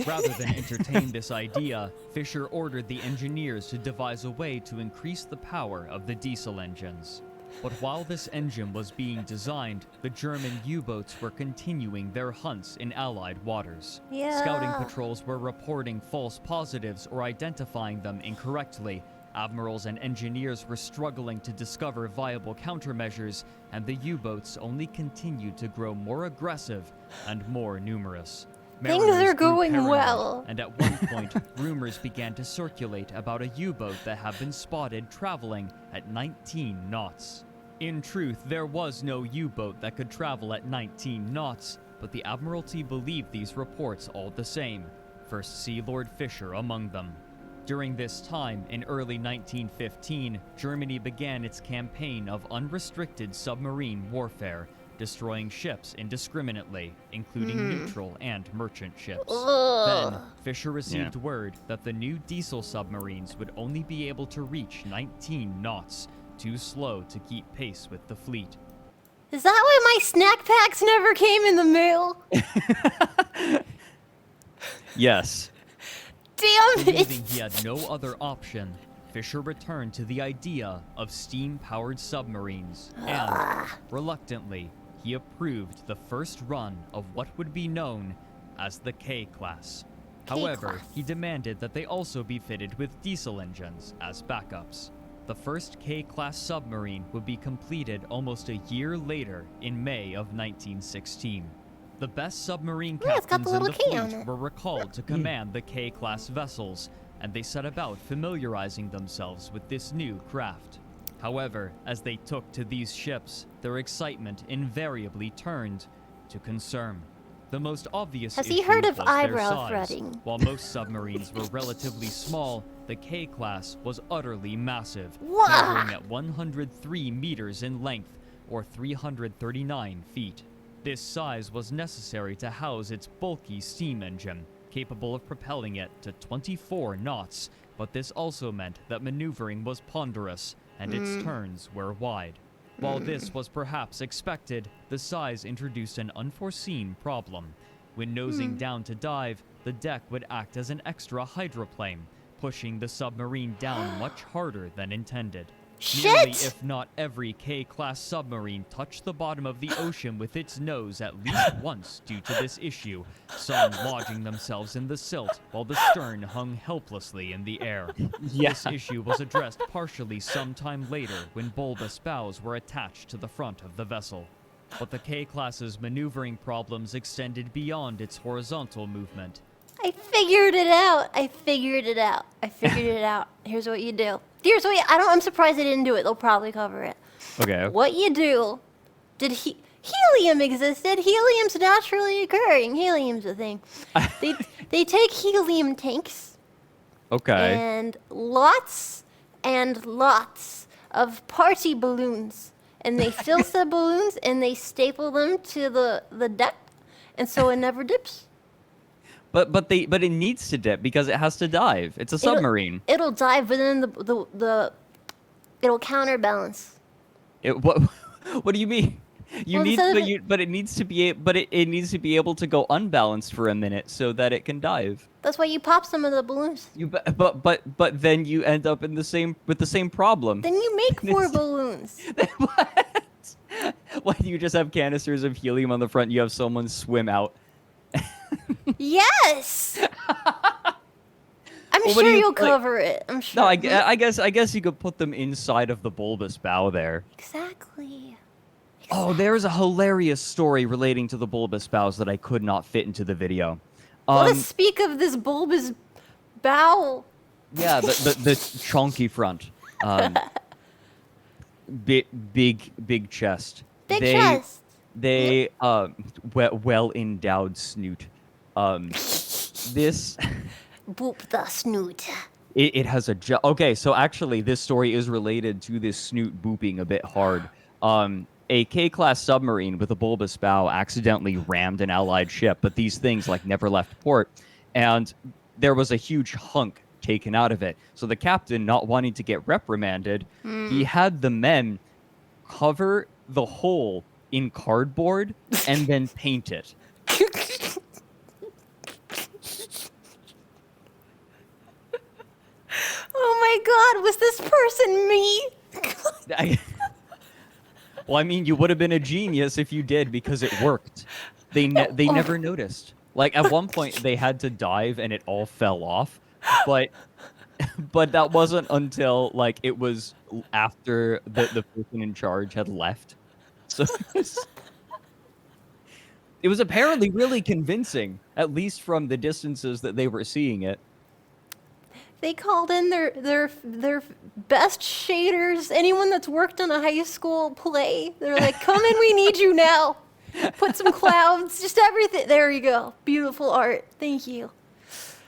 Rather than entertain this idea, Fisher ordered the engineers to devise a way to increase the power of the diesel engines. But while this engine was being designed, the German U-boats were continuing their hunts in Allied waters. Yeah. Scouting patrols were reporting false positives or identifying them incorrectly. Admirals and engineers were struggling to discover viable countermeasures, and the U-boats only continued to grow more aggressive and more numerous. Things Mariners are grew going paranoid, well. and at one point, rumors began to circulate about a U-boat that had been spotted traveling at 19 knots. In truth, there was no U-boat that could travel at 19 knots, but the Admiralty believed these reports all the same, First Sea Lord Fisher among them. During this time, in early 1915, Germany began its campaign of unrestricted submarine warfare, destroying ships indiscriminately, including neutral and merchant ships. Then, Fisher received word that the new diesel submarines would only be able to reach 19 knots, too slow to keep pace with the fleet. Is that why my snack packs never came in the mail? Yes. Damn Believing it! he had no other option, Fisher returned to the idea of steam-powered submarines, and, reluctantly, he approved the first run of what would be known as the K-class. However, K-class. he demanded that they also be fitted with diesel engines as backups. The first K-class submarine would be completed almost a year later, in May of 1916. The best submarine Yeah, it's got captains the in little the K on fleet it. were recalled to command the K-class vessels, and they set about familiarizing themselves with this new craft. However, as they took to these ships, their excitement invariably turned to concern. The most obvious Has issue he heard of was their eyebrow size. threading? While most submarines were relatively small, the K-class was utterly massive, Wah! measuring at 103 meters in length, or 339 feet. This size was necessary to house its bulky steam engine, capable of propelling it to 24 knots, but this also meant that maneuvering was ponderous, and its turns were wide. While this was perhaps expected, the size introduced an unforeseen problem. When nosing down to dive, the deck would act as an extra hydroplane, pushing the submarine down much harder than intended. Shit! Nearly, if not every K-class submarine touched the bottom of the ocean with its nose at least once due to this issue, some lodging themselves in the silt while the stern hung helplessly in the air. Yeah. This issue was addressed partially sometime later when bulbous bows were attached to the front of the vessel. But the K-class's maneuvering problems extended beyond its horizontal movement. I figured it out. I figured it out. I figured it out. Here's what you do. Here's what I'm surprised they didn't do it. They'll probably cover it. Okay. What you do, helium existed. Helium's naturally occurring. Helium's a thing. They take helium tanks Okay. and lots of party balloons. And they fill the balloons and they staple them to the deck. And so it never dips. But it needs to dip because it has to dive. It's a submarine. It'll dive, but then it'll counterbalance. What do you mean? Well, instead of But it needs to be able to go unbalanced for a minute so that it can dive. That's why you pop some of the balloons. But then you end up with the same problem. Then you make more balloons. What? Why do you just have canisters of helium on the front? You have someone swim out. Yes. I'm Well, what sure do you- you'll like- cover it. I'm sure. No, I guess you could put them inside of the bulbous bow there. Exactly. Oh, there's a hilarious story relating to the bulbous bows that I could not fit into the video. Let us speak of this bulbous bow. Yeah, the chunky front. Big chest. Big chest. They well endowed snoot. This Boop the snoot. it has a okay. So actually, this story is related to this snoot booping a bit hard. A K-class submarine with a bulbous bow accidentally rammed an Allied ship, but these things never left port, and there was a huge hunk taken out of it. So the captain, not wanting to get reprimanded, he had the men cover the hole in cardboard and then paint it. Oh my God! Was this person me? Well, I mean, you would have been a genius if you did because it worked. They never noticed. At one point, they had to dive and it all fell off, but that wasn't until it was after the person in charge had left. So it was apparently really convincing, at least from the distances that they were seeing it. They called in their best shaders. Anyone that's worked on a high school play, they're like, "Come in, we need you now. Put some clouds, just everything. There you go. Beautiful art. Thank you."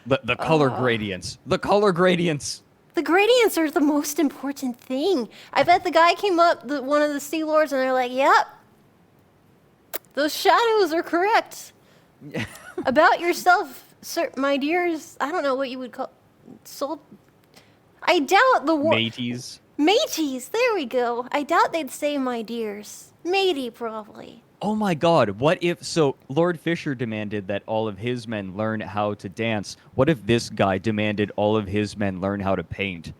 The color gradients. The color gradients. The gradients are the most important thing. I bet the guy came up, one of the Sea Lords, and they're like, "Yep, those shadows are correct." About yourself, sir, my dears. I don't know what you would call. I doubt the word. Mateys. Mateys, there we go. I doubt they'd say my dears. Matey, probably. Oh my God, what if, so Lord Fisher demanded that all of his men learn how to dance. What if this guy demanded all of his men learn how to paint?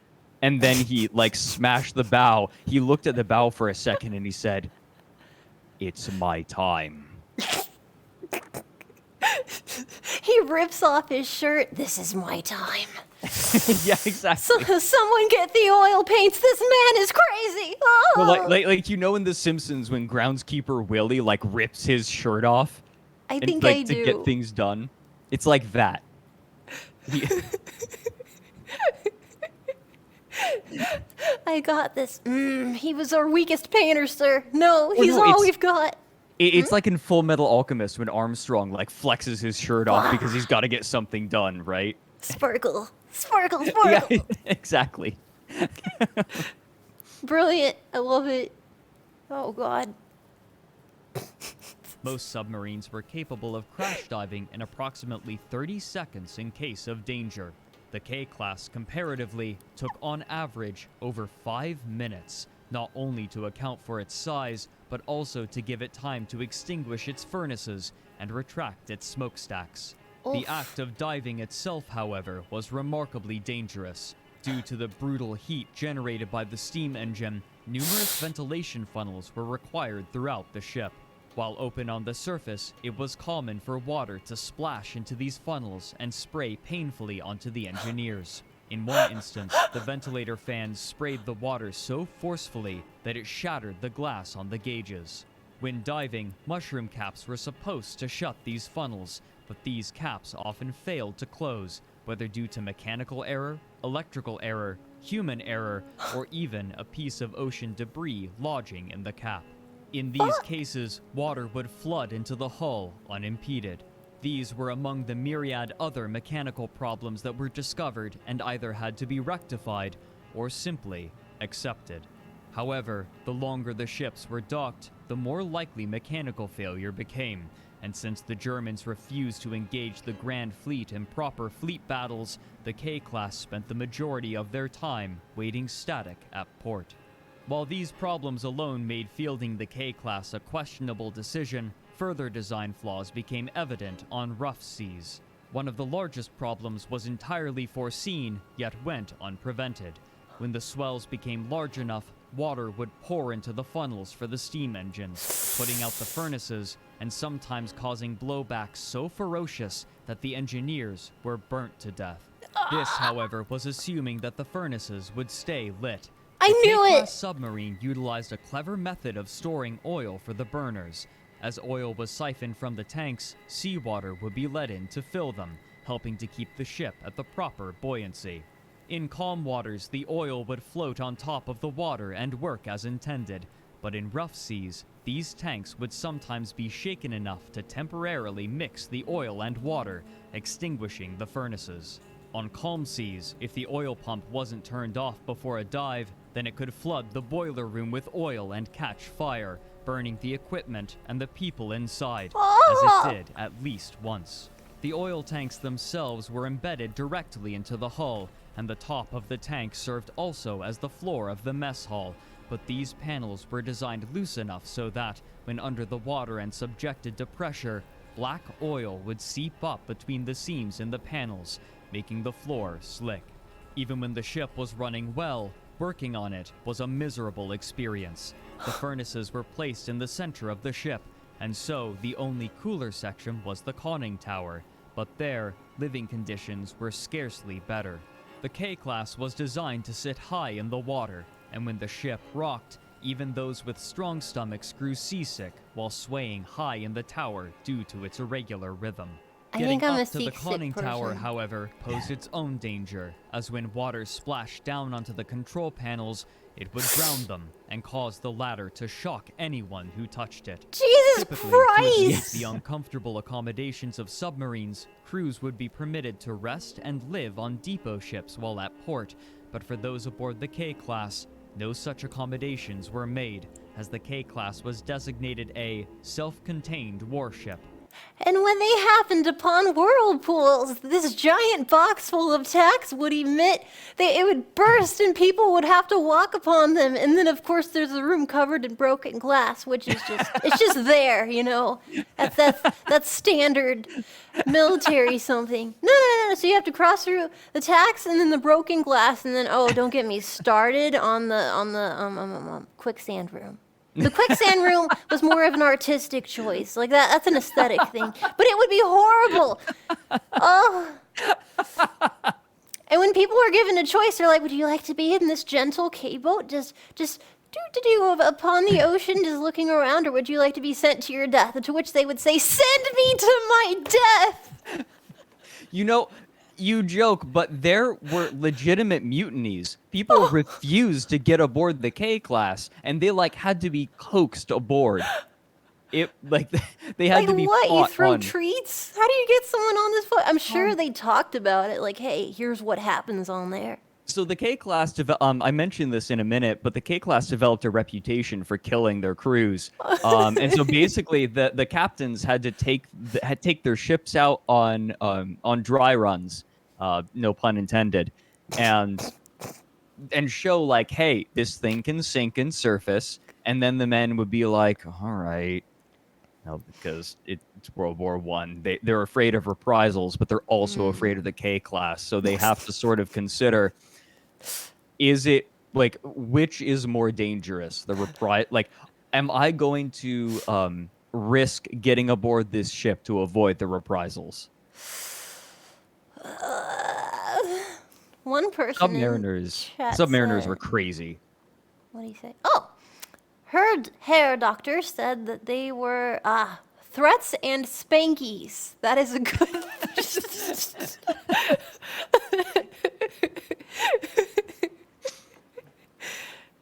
And then he, smashed the bow. He looked at the bow for a second and he said, "It's my time." He rips off his shirt. This is my time. Yeah, exactly. Someone get the oil paints. This man is crazy. Oh. Well, in The Simpsons when groundskeeper Willie rips his shirt off. I think I do. To get things done. It's like that. I got this. He was our weakest painter, sir. No, he's no, all we've got. It's like in Full Metal Alchemist when Armstrong flexes his shirt off because he's got to get something done, right? Sparkle, sparkle, sparkle. Yeah, exactly. Brilliant. I love it. Oh, God. Most submarines were capable of crash diving in approximately 30 seconds in case of danger. The K-class, comparatively, took on average over 5 minutes, not only to account for its size, but also to give it time to extinguish its furnaces and retract its smokestacks. The Oof. act of diving itself, however, was remarkably dangerous. Due to the brutal heat generated by the steam engine, numerous ventilation funnels were required throughout the ship. While open on the surface, it was common for water to splash into these funnels and spray painfully onto the engineers. In one instance, the ventilator fans sprayed the water so forcefully that it shattered the glass on the gauges. When diving, mushroom caps were supposed to shut these funnels, but these caps often failed to close, whether due to mechanical error, electrical error, human error, or even a piece of ocean debris lodging in the cap. In these cases, water would flood into the hull unimpeded. These were among the myriad other mechanical problems that were discovered and either had to be rectified or simply accepted. However, the longer the ships were docked, the more likely mechanical failure became, and since the Germans refused to engage the Grand Fleet in proper fleet battles, the K-class spent the majority of their time waiting static at port. While these problems alone made fielding the K-class a questionable decision, further design flaws became evident on rough seas. One of the largest problems was entirely foreseen, yet went unprevented. When the swells became large enough, water would pour into the funnels for the steam engines, putting out the furnaces and sometimes causing blowbacks so ferocious that the engineers were burnt to death. This, however, was assuming that the furnaces would stay lit. I The knew K-class it! submarine utilized a clever method of storing oil for the burners. As oil was siphoned from the tanks, seawater would be let in to fill them, helping to keep the ship at the proper buoyancy. In calm waters, the oil would float on top of the water and work as intended, but in rough seas, these tanks would sometimes be shaken enough to temporarily mix the oil and water, extinguishing the furnaces. On calm seas, if the oil pump wasn't turned off before a dive, then it could flood the boiler room with oil and catch fire, burning the equipment and the people inside, as it did at least once. The oil tanks themselves were embedded directly into the hull, and the top of the tank served also as the floor of the mess hall, but these panels were designed loose enough so that, when under the water and subjected to pressure, black oil would seep up between the seams in the panels, making the floor slick. Even when the ship was running well, working on it was a miserable experience. The furnaces were placed in the center of the ship, and so the only cooler section was the conning tower, but there, living conditions were scarcely better. The K-class was designed to sit high in the water, and when the ship rocked, even those with strong stomachs grew seasick while swaying high in the tower due to its irregular rhythm. I Getting think I'm a up to the seasick conning tower, person. however, posed its own danger, as when water splashed down onto the control panels, it would drown them and cause the ladder to shock anyone who touched it. Jesus Typically, to escape Christ! the uncomfortable accommodations of submarines, crews would be permitted to rest and live on depot ships while at port, but for those aboard the K-class, no such accommodations were made, as the K-class was designated a self-contained warship. And when they happened upon whirlpools, this giant box full of tacks would emit, it would burst and people would have to walk upon them. And then, of course, there's a room covered in broken glass, which is just, it's just there, you know. That's standard military something. No. So you have to cross through the tacks and then the broken glass. And then, oh, don't get me started on the quicksand room. The quicksand room was more of an artistic choice. Like that's an aesthetic thing. But it would be horrible. Oh. And when people are given a choice, they're like, would you like to be in this gentle K-boat? Just do upon the ocean, just looking around, or would you like to be sent to your death? To which they would say, send me to my death. You know, you joke, but there were legitimate mutinies. People refused to get aboard the K-class, and they had to be coaxed aboard. It they had Like to be what? You fought throw on. treats? How do you get someone on this boat? I'm sure they talked about it. Like, hey, here's what happens on there. So the K-class, I mentioned this in a minute, but the K-class developed a reputation for killing their crews. And so basically, the captains had to take their ships out on dry runs, no pun intended, and show hey, this thing can sink and surface. And then the men would be like, all right, because it's World War One. They're afraid of reprisals, but they're also afraid of the K class. So they have to sort of consider: is it like which is more dangerous? Am I going to risk getting aboard this ship to avoid the reprisals? One person in chat Submariners are said, crazy. what do you say? Oh, her hair doctor said that they were threats and spankies. That is a good.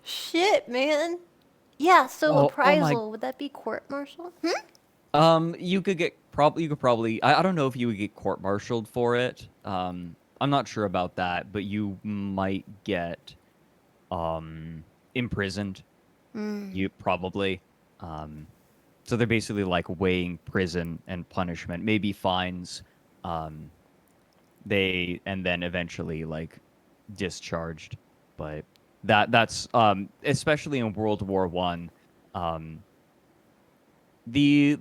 Shit, man. Yeah. So Oh my. appraisal, would that be court-martial? You could probably. I don't know if you would get court-martialed for it. I'm not sure about that, but you might get imprisoned. You probably. So they're basically like weighing prison and punishment, maybe fines. And then eventually like discharged. But that's especially in World War One. The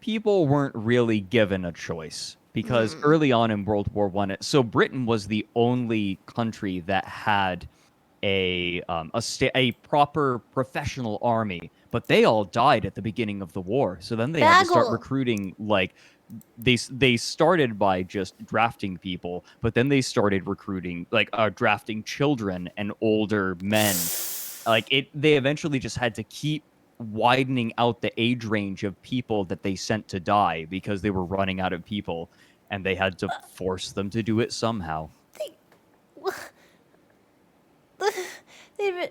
people weren't really given a choice because early on in World War One, so Britain was the only country that had a proper professional army, but they all died at the beginning of the war. So then they had to start Bagel. recruiting. Like they started by just drafting people, but then they started recruiting drafting children and older men. They eventually just had to keep widening out the age range of people that they sent to die because they were running out of people, and they had to force them to do it somehow. They've.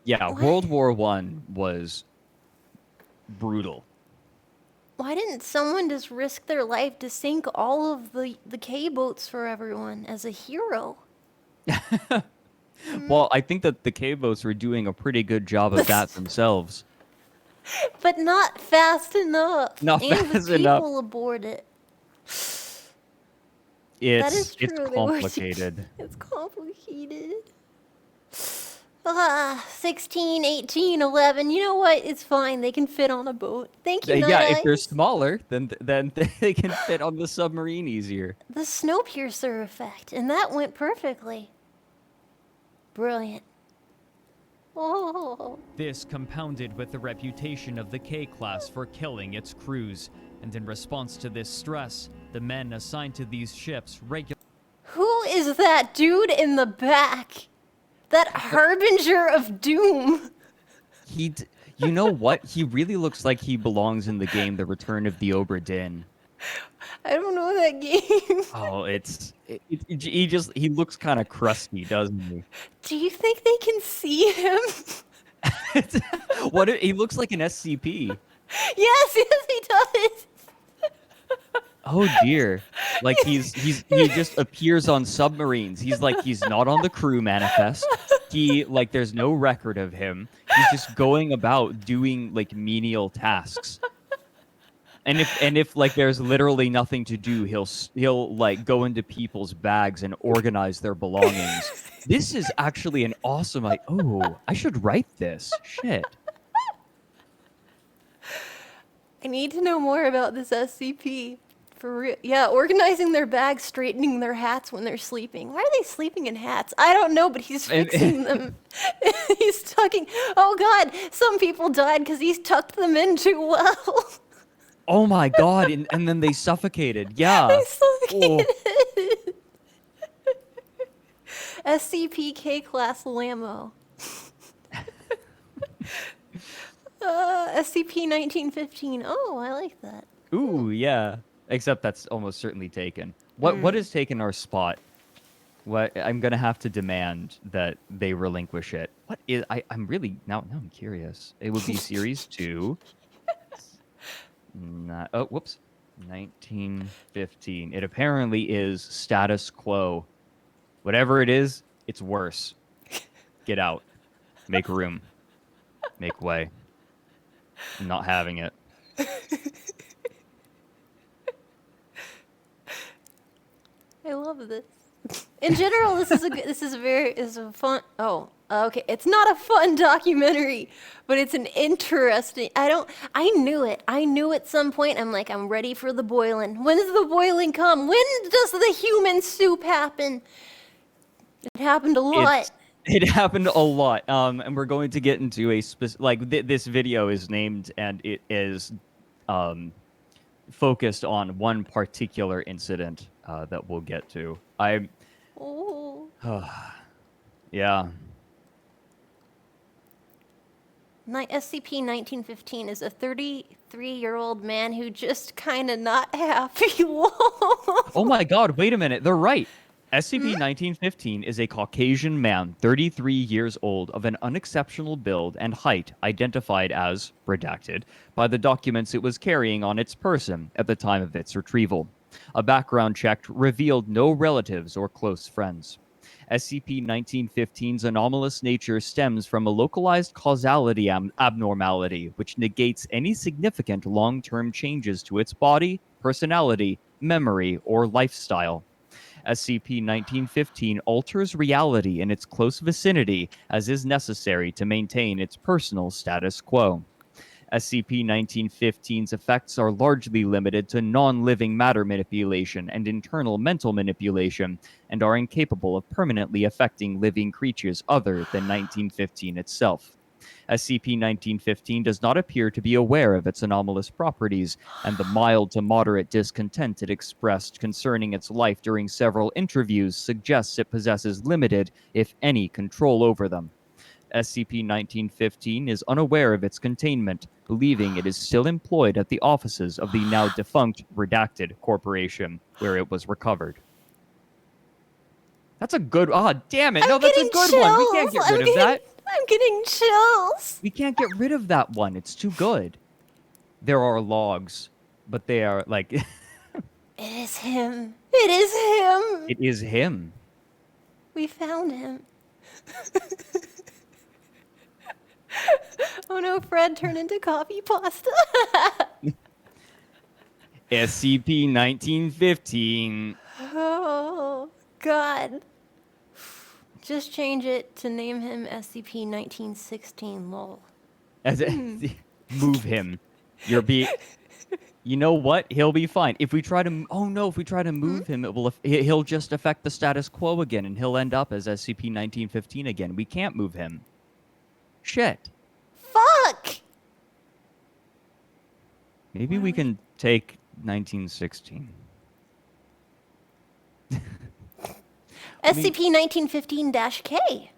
Yeah, World War One was brutal. Why didn't someone just risk their life to sink all of the K boats for everyone as a hero? Well, I think that the K-boats were doing a pretty good job of that themselves. But not fast enough. Not and fast the enough. people aboard it. That is It's true. They were complicated. It's complicated. 16, 18, 11. You know what? It's fine. They can fit on a boat. Thank you, Yeah, if they're Night smaller, then they can fit on the submarine easier. The Snowpiercer effect, and that went perfectly. Brilliant. Oh. This compounded with the reputation of the K-class for killing its crews, and in response to this stress, the men assigned to these ships regularly. Who is that dude in the back? That harbinger of doom. You know what? He really looks like he belongs in the game The Return of the Obra Dinn. I don't know that game. Oh, he looks kind of crusty, doesn't he? Do you think they can see him? He looks like an SCP. Yes, he does. Oh dear. Like he just appears on submarines. He's not on the crew manifest. There's no record of him. He's just going about doing like menial tasks. And if there's literally nothing to do, he'll like go into people's bags and organize their belongings. This is actually an awesome I should write this. Shit. I need to know more about this SCP. For real. Yeah, organizing their bags, straightening their hats when they're sleeping. Why are they sleeping in hats? I don't know, but he's fixing them. He's tucking. Oh God, some people died because he's tucked them in too well. Oh my God! And then they suffocated. Yeah. They suffocated. Oh. SCP K-class Lamo. SCP 1915. Oh, I like that. Ooh, yeah. Except that's almost certainly taken. What has taken our spot? I'm gonna have to demand that they relinquish it. What is? I'm really now I'm curious. It would be series 2. Whoops. 1915. It apparently is status quo. Whatever it is, it's worse. Get out. Make room. Make way. I'm not having it. I love this. In general, this is a fun. Oh, okay. It's not a fun documentary, but it's an interesting. I knew it. I knew at some point. I'm like, I'm ready for the boiling. When does the boiling come? When does the human soup happen? It happened a lot. It happened a lot. And we're going to get into a this video is named and it is focused on one particular incident that we'll get to. Oh. Yeah. SCP-1915 is a 33-year-old man who just kind of not happy. Oh my God! Wait a minute. They're right. SCP-1915 is a Caucasian man, 33 years old, of an unexceptional build and height, identified as redacted by the documents it was carrying on its person at the time of its retrieval. A background check revealed no relatives or close friends. SCP-1915's anomalous nature stems from a localized causality abnormality, which negates any significant long-term changes to its body, personality, memory, or lifestyle. SCP-1915 alters reality in its close vicinity as is necessary to maintain its personal status quo. SCP-1915's effects are largely limited to non-living matter manipulation and internal mental manipulation, and are incapable of permanently affecting living creatures other than 1915 itself. SCP-1915 does not appear to be aware of its anomalous properties, and the mild to moderate discontent it expressed concerning its life during several interviews suggests it possesses limited, if any, control over them. SCP-1915 is unaware of its containment, believing it is still employed at the offices of the now defunct Redacted Corporation, where it was recovered. That's a good... Ah, damn it! No, that's a good one! We can't get rid of that! I'm getting chills! We can't get rid of that one. It's too good. There are logs, but they are, like... It is him. It is him! It is him. We found him. Oh no, Fred turned into coffee pasta. SCP-1915. Oh, God. Just change it to name him SCP-1916, lol. Move him. You know what? He'll be fine. If we try to... Oh no, if we try to move him, he'll just affect the status quo again, and he'll end up as SCP-1915 again. We can't move him. Shit. Fuck! Maybe we can take 1916. SCP-1915-K.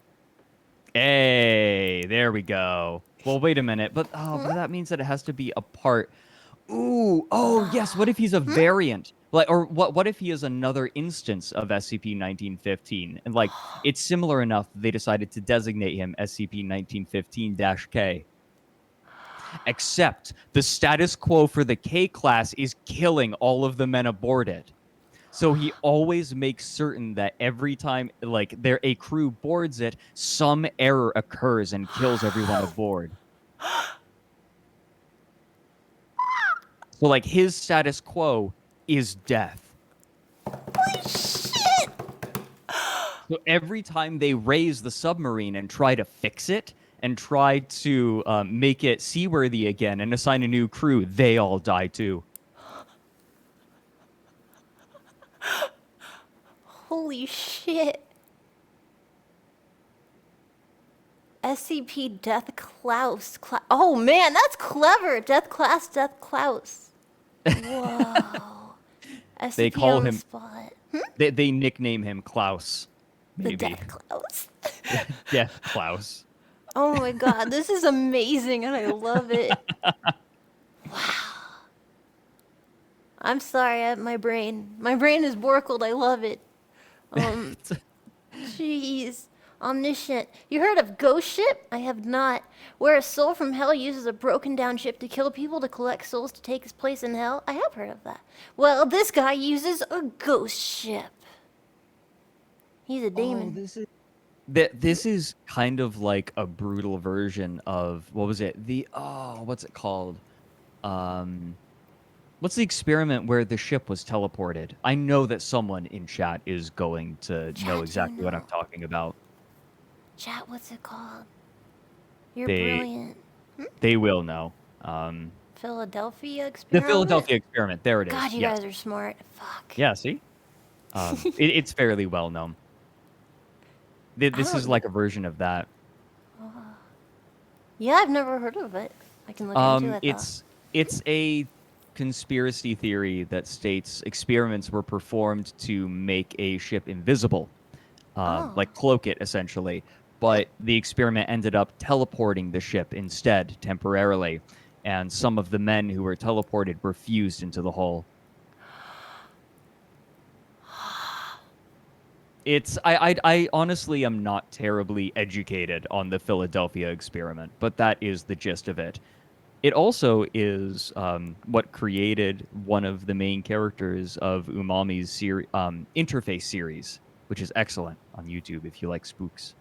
Hey, there we go. Well, wait a minute. But that means that it has to be a part... Ooh, oh yes. What if he's a variant? What if he is another instance of SCP-1915? And it's similar enough that they decided to designate him SCP-1915-K. Except the status quo for the K class is killing all of the men aboard it. So he always makes certain that every time a crew boards it, some error occurs and kills everyone aboard. So his status quo is death. Holy shit! So every time they raise the submarine and try to fix it and try to make it seaworthy again and assign a new crew, they all die too. Holy shit. SCP Death Klaus. Oh man, that's clever. Death Class, Death Klaus. Whoa. SCP They call on the him. spot. They nickname him Klaus. Maybe. The Death Klaus. Death Klaus. Oh my god, this is amazing and I love it. Wow. I'm sorry, my brain is borkled. I love it. Jeez. Omniscient. You heard of Ghost Ship? I have not. Where a soul from hell uses a broken down ship to kill people to collect souls to take his place in hell? I have heard of that. Well, this guy uses a ghost ship. He's a demon. This is kind of like a brutal version of what was it? What's it called? What's the experiment where the ship was teleported? I know that someone in chat is going to know Chat, exactly what I'm know. talking about. Chat, what's it called? You're They brilliant. they will know. Um, Philadelphia the experiment? Philadelphia experiment. There it God, is. you Yes. guys are smart. Fuck. Yeah. See. It's fairly well known. I This is don't. like a version of that. Yeah, I've never heard of it. I can look into it though. It's a conspiracy theory that states experiments were performed to make a ship invisible, Oh. like cloak it essentially. But the experiment ended up teleporting the ship instead temporarily, and some of the men who were teleported were fused into the hull. I honestly am not terribly educated on the Philadelphia experiment, but that is the gist of it. It also is what created one of the main characters of Umami's interface series, which is excellent on YouTube if you like spooks.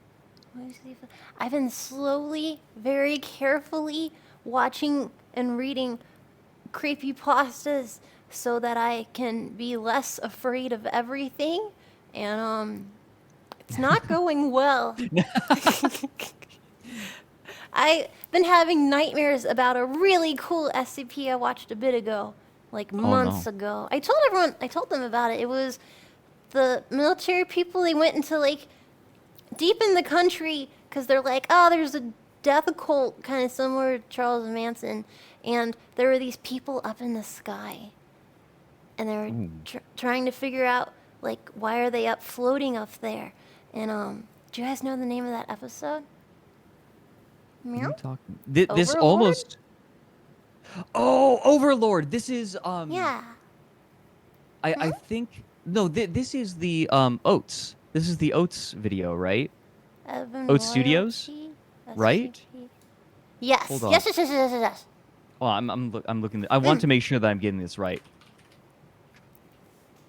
I've been slowly, very carefully watching and reading creepypastas so that I can be less afraid of everything, and it's not going well. I've been having nightmares about a really cool SCP I watched a bit ago, like Oh months no. ago. I told them about it. It was the military people, they went into like deep in the country because they're like, oh, there's a death occult kind of similar to Charles Manson, and there were these people up in the sky, and they were Ooh. trying to figure out like why are they up floating up there, and do you guys know the name of that episode? What are you Meow. talking? This Overlord? almost. Oh, Overlord. This is Yeah. I think no. This is the Oats. This is the Oats video, right? Evan Oats Studios, Royalty. right? SCP. Yes. Hold Yes. on. Yes. Yes. Yes. Yes. Yes. Oh, I'm looking. I want to make sure that I'm getting this right.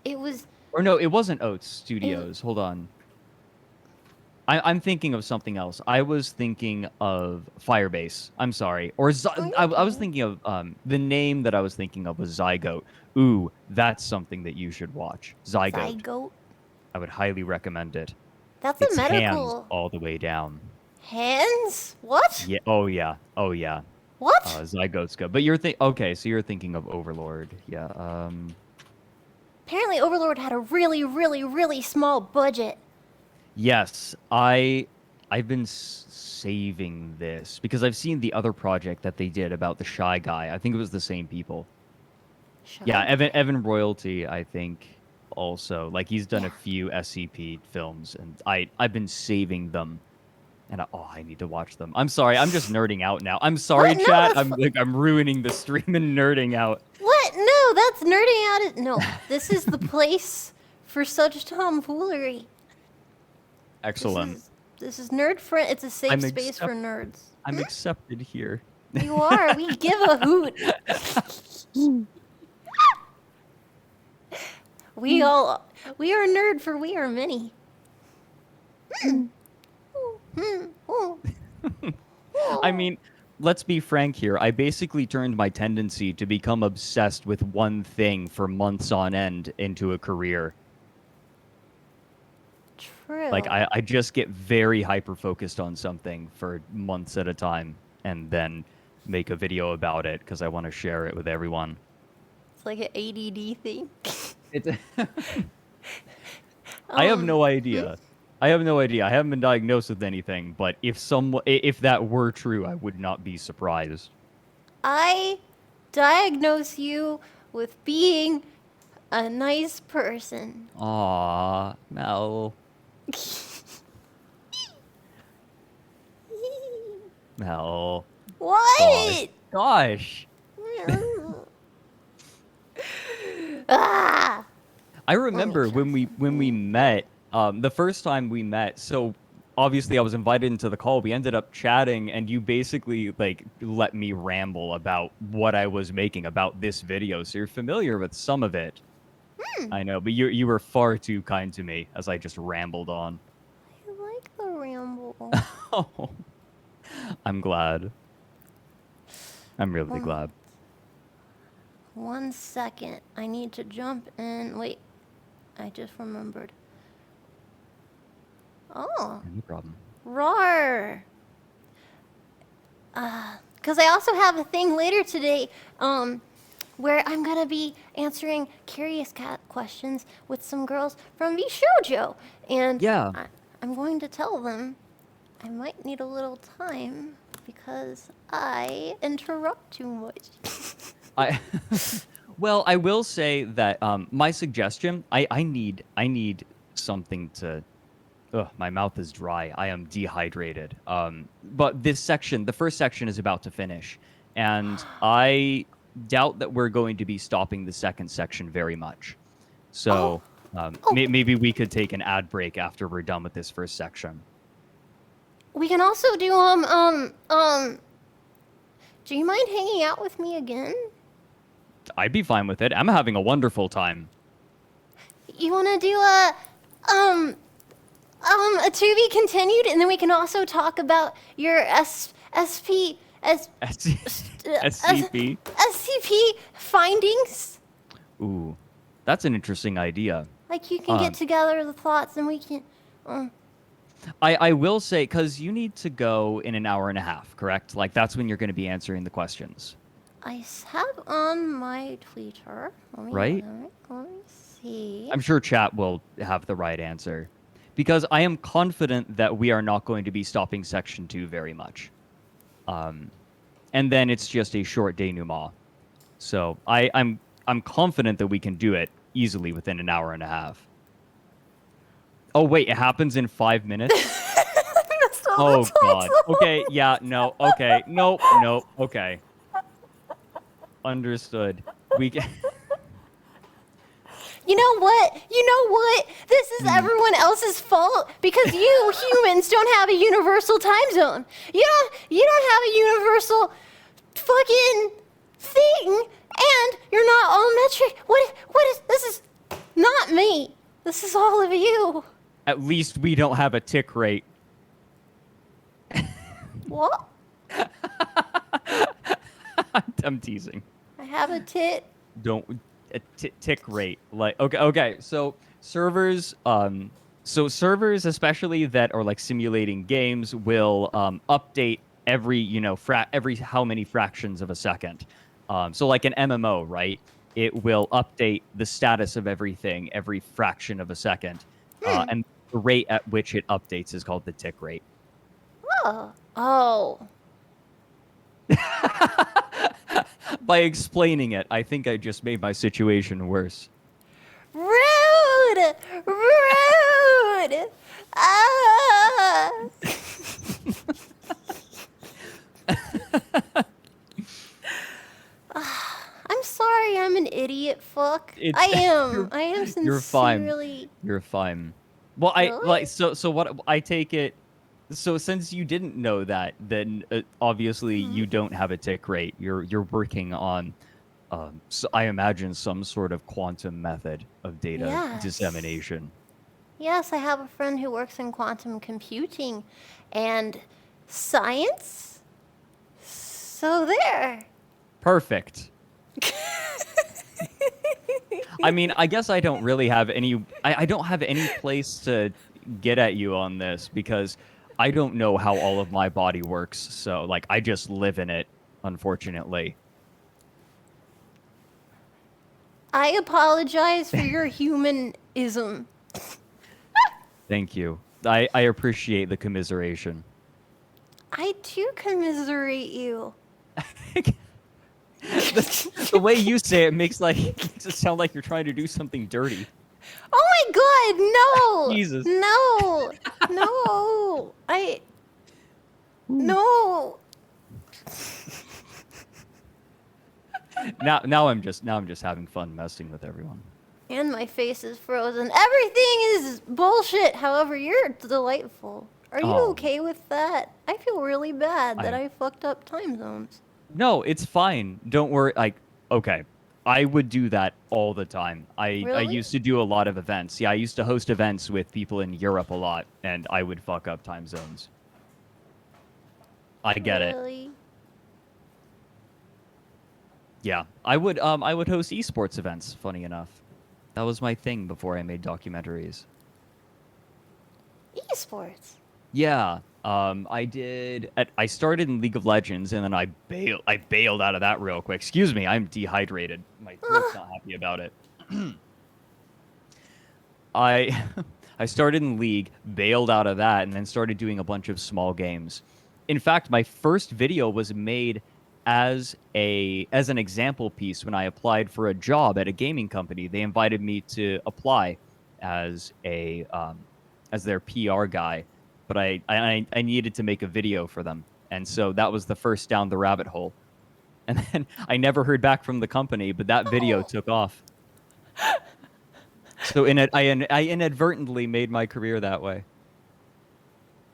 It was. Or no, it wasn't Oats It, Studios. Hold on. I'm thinking of something else. I was thinking of Firebase. I'm sorry. Or oh, I was okay. thinking of the name that I was thinking of was Zygote. Ooh, that's something that you should watch. Zygote. Zygote. I would highly recommend it. That's a It's hands medical. all the way down. Hands? What? Yeah. Oh yeah. Oh yeah. What? Zygote's good. But okay. So you're thinking of Overlord. Yeah. Apparently, Overlord had a really, really, really small budget. Yes, I've been saving this because I've seen the other project that they did about the shy guy. I think it was the same people. Yeah, Evan Royalty, I think also. Like he's done Yeah. a few SCP films and I've been saving them. And I need to watch them. I'm sorry, I'm just nerding out now. I'm sorry, What? No, chat. that's I'm ruining the stream and nerding out. What? No, that's nerding out. No, this is the place for such tomfoolery. Excellent. This is nerd friend. It's a safe I'm space for nerds. I'm accepted here. You are. We give a hoot. We are nerd for we are many. I mean, let's be frank here. I basically turned my tendency to become obsessed with one thing for months on end into a career. True. Like, I just get very hyper-focused on something for months at a time and then make a video about it because I want to share it with everyone. It's like an ADD thing. It's I have no idea. I have no idea. I haven't been diagnosed with anything, but if that were true, I would not be surprised. I diagnose you with being a nice person. Aw, Mel. Mel. What? Gosh. Ah! I remember when we met, the first time we met, so obviously I was invited into the call. We ended up chatting and you basically like let me ramble about what I was making about this video. So you're familiar with some of it. I know, but you were far too kind to me as I just rambled on. I like the ramble. Oh, I'm glad. I'm really glad. 1 second. I need to jump in. Wait, I just remembered. Oh, No problem. roar. Because I also have a thing later today, where I'm gonna be answering Curious Cat questions with some girls from VShojo, and Yeah. I'm going to tell them I might need a little time because I interrupt too much. I well, I will say that my suggestion. I need something to. Ugh, my mouth is dry. I am dehydrated. But this section, the first section, is about to finish, and I doubt that we're going to be stopping the second section very much. So Oh. maybe we could take an ad break after we're done with this first section. We can also do do you mind hanging out with me again? I'd be fine with it. I'm having a wonderful time. You wanna do a to be continued, and then we can also talk about your SCP SCP findings. Ooh, that's an interesting idea. Like you can get together the thoughts, and we can. I will say, because you need to go in an hour and a half, correct? Like, that's when you're going to be answering the questions. I have on my Twitter. Right? Let me see. I'm sure chat will have the right answer. Because I am confident that we are not going to be stopping Section 2 very much. And then it's just a short denouement. So I'm confident that we can do it easily within an hour and a half. Oh, wait, it happens in 5 minutes? Oh, God. Okay, yeah, no, okay. Nope, okay. Understood. We can... You know what? This is everyone else's fault because you humans don't have a universal time zone. You don't have a universal fucking thing, and you're not all metric. What is this? Is not me. This is all of you. At least we don't have a tick rate. What? I'm teasing. I have a tit. Don't tick rate, like okay so servers especially that are like simulating games will update every every how many fractions of a second, so like an MMO, right? It will update the status of everything every fraction of a second, and the rate at which it updates is called the tick rate. Oh. By explaining it, I think I just made my situation worse. Rude! Ah! I'm sorry, I'm an idiot fuck. I am sincerely... You're fine. You're fine. Well, Really? so what I take it. So since you didn't know that, then obviously you don't have a tick rate. You're working on, so I imagine some sort of quantum method of data Yes. dissemination. Yes, I have a friend who works in quantum computing and science. So there. Perfect. I mean, I guess I don't really have any. I don't have any place to get at you on this because I don't know how all of my body works. So, like, I just live in it, unfortunately. I apologize for your humanism. Thank you. I appreciate the commiseration. I too commiserate you. The way you say it makes it sound like you're trying to do something dirty. Oh my god, no! Jesus. No! No! No! Now I'm just having fun messing with everyone. And my face is frozen. Everything is bullshit. However, you're delightful. Are you Oh. okay with that? I feel really bad that I- I fucked up time zones. No, it's fine. Don't worry. Okay. I would do that all the time. I Really? used to do a lot of events. Yeah, I used to host events with people in Europe a lot, and I would fuck up time zones. I get it. Really? Yeah, I would host esports events. Funny enough, that was my thing before I made documentaries. Esports. Yeah, I started in League of Legends, and then I bailed out of that real quick. Excuse me, I'm dehydrated. My throat's not happy about it. I I started in League, bailed out of that, and then started doing a bunch of small games. In fact, my first video was made as an example piece when I applied for a job at a gaming company. They invited me to apply as as their PR guy, but I needed to make a video for them, and so that was the first down the rabbit hole. And then I never heard back from the company, but that video took off. So I inadvertently made my career that way.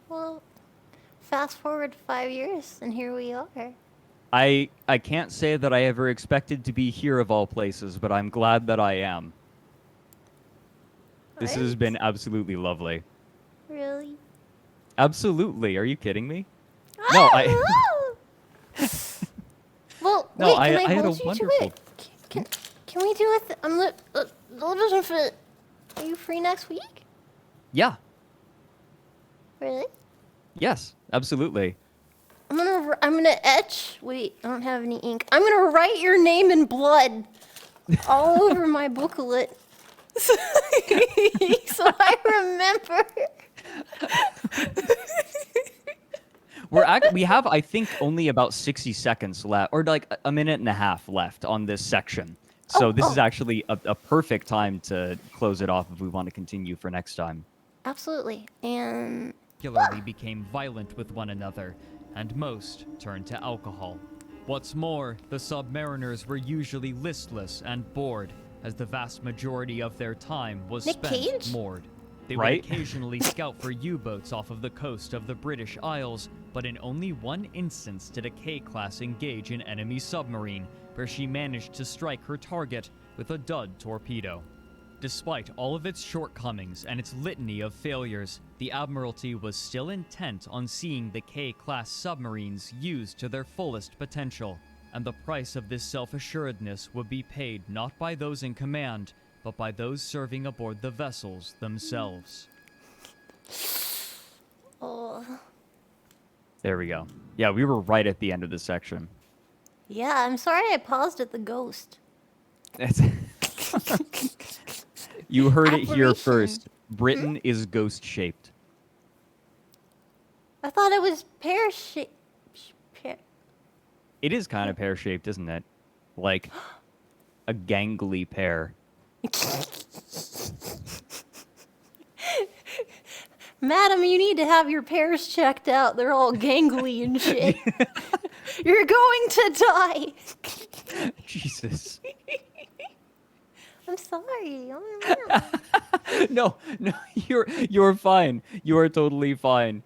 Well, fast forward 5 years, and here we are. I can't say that I ever expected to be here of all places, but I'm glad that I am. This has been absolutely lovely. Really? Absolutely. Are you kidding me? No, Well, No, wait, can I I had a hold you to wonderful- it? Can we do it? I'm li- doesn't fit. Are you free next week? Yeah. Really? Yes. Absolutely. I'm gonna etch. Wait, I don't have any ink. I'm gonna write your name in blood all over my booklet, so I remember. We have, I think, only about 60 seconds left, or like a minute and a half left on this section. So this is actually a perfect time to close it off if we want to continue for next time. Absolutely, and Regularly became violent with one another, and most turned to alcohol. What's more, the submariners were usually listless and bored, as the vast majority of their time was Nick spent Cage? moored. They Right? would occasionally scout for U-boats off of the coast of the British Isles, but in only one instance did a K-class engage an enemy submarine, where she managed to strike her target with a dud torpedo. Despite all of its shortcomings and its litany of failures, the Admiralty was still intent on seeing the K-class submarines used to their fullest potential, and the price of this self-assuredness would be paid not by those in command, but by those serving aboard the vessels themselves. oh, There we go. Yeah, we were right at the end of the section. yeah. I'm sorry I paused at the ghost. It's You heard it here Apparition. first. Britain is ghost-shaped. I thought it was pear-shaped. Pear. It is kind of pear-shaped, isn't it? Like a gangly pear. Madam, you need to have your pears checked out. They're all gangly and shit. You're going to die. Jesus. I'm sorry. No, you're fine. You are totally fine.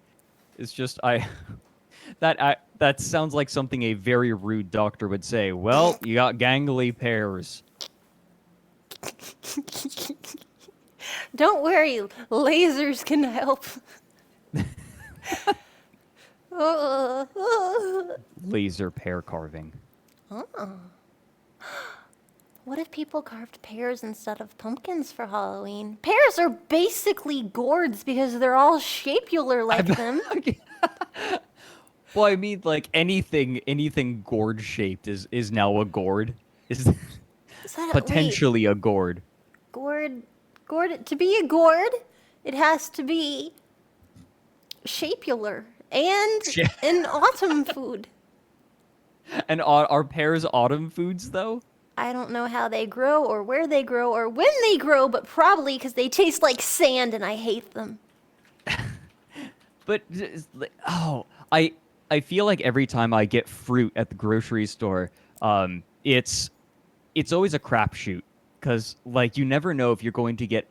It's just that sounds like something a very rude doctor would say. Well, you got gangly pears. Don't worry, lasers can help. Laser pear carving. What if people carved pears instead of pumpkins for Halloween? Pears are basically gourds because they're all shapular like them. Well, I mean, like anything gourd shaped is now a gourd. Is Is that potentially a gourd. Gourd. To be a gourd, it has to be shapular and an autumn food. And are pears autumn foods though? I don't know how they grow or where they grow or when they grow, but probably because they taste like sand and I hate them. But I feel like every time I get fruit at the grocery store, it's always a crapshoot because like you never know if you're going to get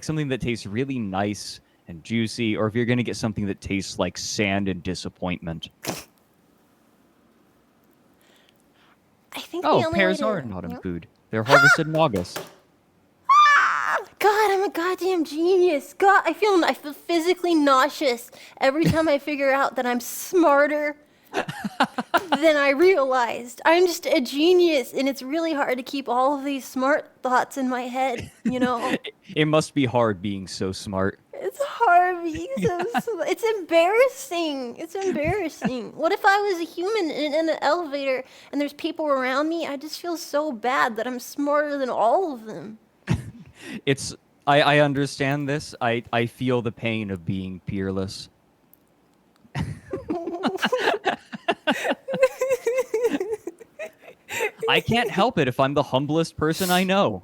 something that tastes really nice and juicy, or if you're going to get something that tastes like sand and disappointment. I think the only way pears to- are an autumn food. They're harvested in August. God, I'm a goddamn genius. God, I feel physically nauseous every time I figure out that I'm smarter Then I realized I'm just a genius, and it's really hard to keep all of these smart thoughts in my head, you know? It must be hard being so smart. It's hard being so it's embarrassing. It's embarrassing. What if I was a human in an elevator and there's people around me? I just feel so bad that I'm smarter than all of them. It's I understand this. I feel the pain of being peerless. I can't help it if I'm the humblest person I know.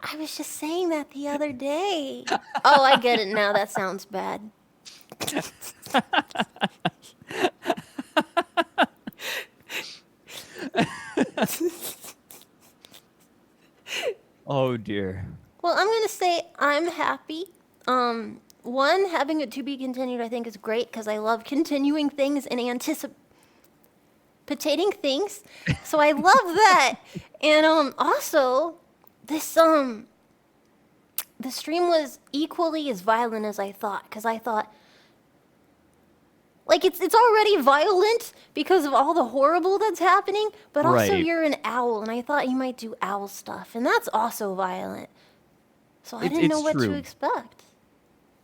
I was just saying that the other day. Oh, I get it now. That sounds bad. Oh dear. Well, I'm gonna say I'm happy. One, having it to be continued, I think is great because I love continuing things and anticipating things. So I love that. And also, this the stream was equally as violent as I thought because I thought. Like, it's already violent because of all the horrible that's happening, but also Right. you're an owl, and I thought you might do owl stuff, and that's also violent. So I It's- didn't know it's what to true. expect.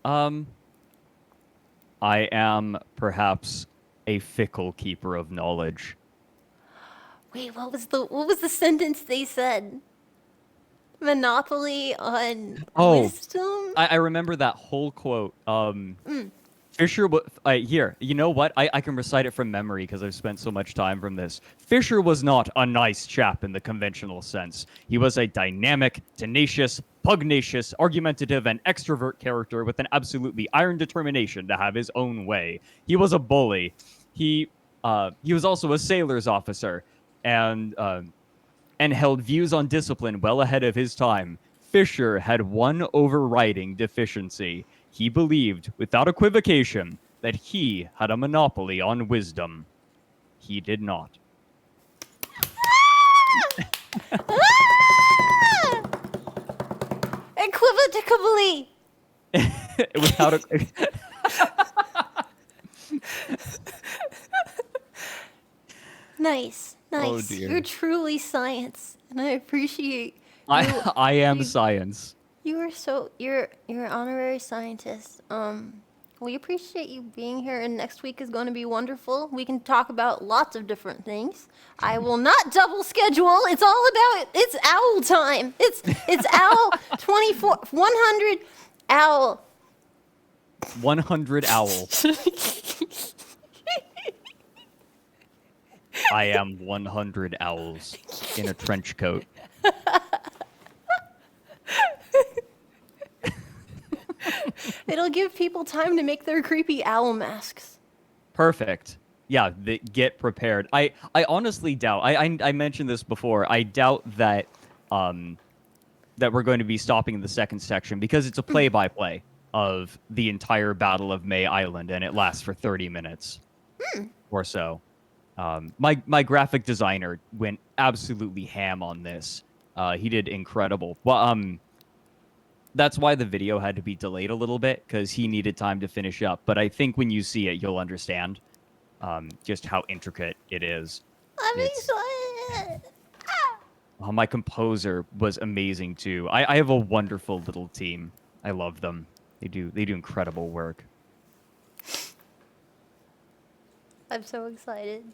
I am perhaps a fickle keeper of knowledge. Wait, what was the sentence they said? Monopoly on Oh, wisdom? I remember that whole quote. Fisher, here, you know what? I can recite it from memory because I've spent so much time from this. Fisher was not a nice chap in the conventional sense. He was a dynamic, tenacious, pugnacious, argumentative, and extrovert character with an absolutely iron determination to have his own way. He was a bully. He was also a sailor's officer, and held views on discipline well ahead of his time. Fisher had one overriding deficiency. He believed, without equivocation, that he had a monopoly on wisdom. He did not. Equivocably! Without a... Nice, nice. Oh, dear. You're truly science, and I appreciate I am you- science. you're an honorary scientist. We appreciate you being here, and next week is going to be wonderful. We can talk about lots of different things. I will not double schedule. It's owl time. It's owl 24 100 owl. 100 owl. I am 100 owls in a trench coat. It'll give people time to make their creepy owl masks. Perfect. Yeah, get prepared. I honestly doubt. I mentioned this before. I doubt that that we're going to be stopping in the second section because it's a play-by-play of the entire Battle of May Island, and it lasts for 30 minutes or so. My graphic designer went absolutely ham on this. He did incredible. Well, that's why the video had to be delayed a little bit because he needed time to finish up. But I think when you see it, you'll understand just how intricate it is. I'm It's- excited. My composer was amazing too. I have a wonderful little team. I love them. They do incredible work. I'm so excited.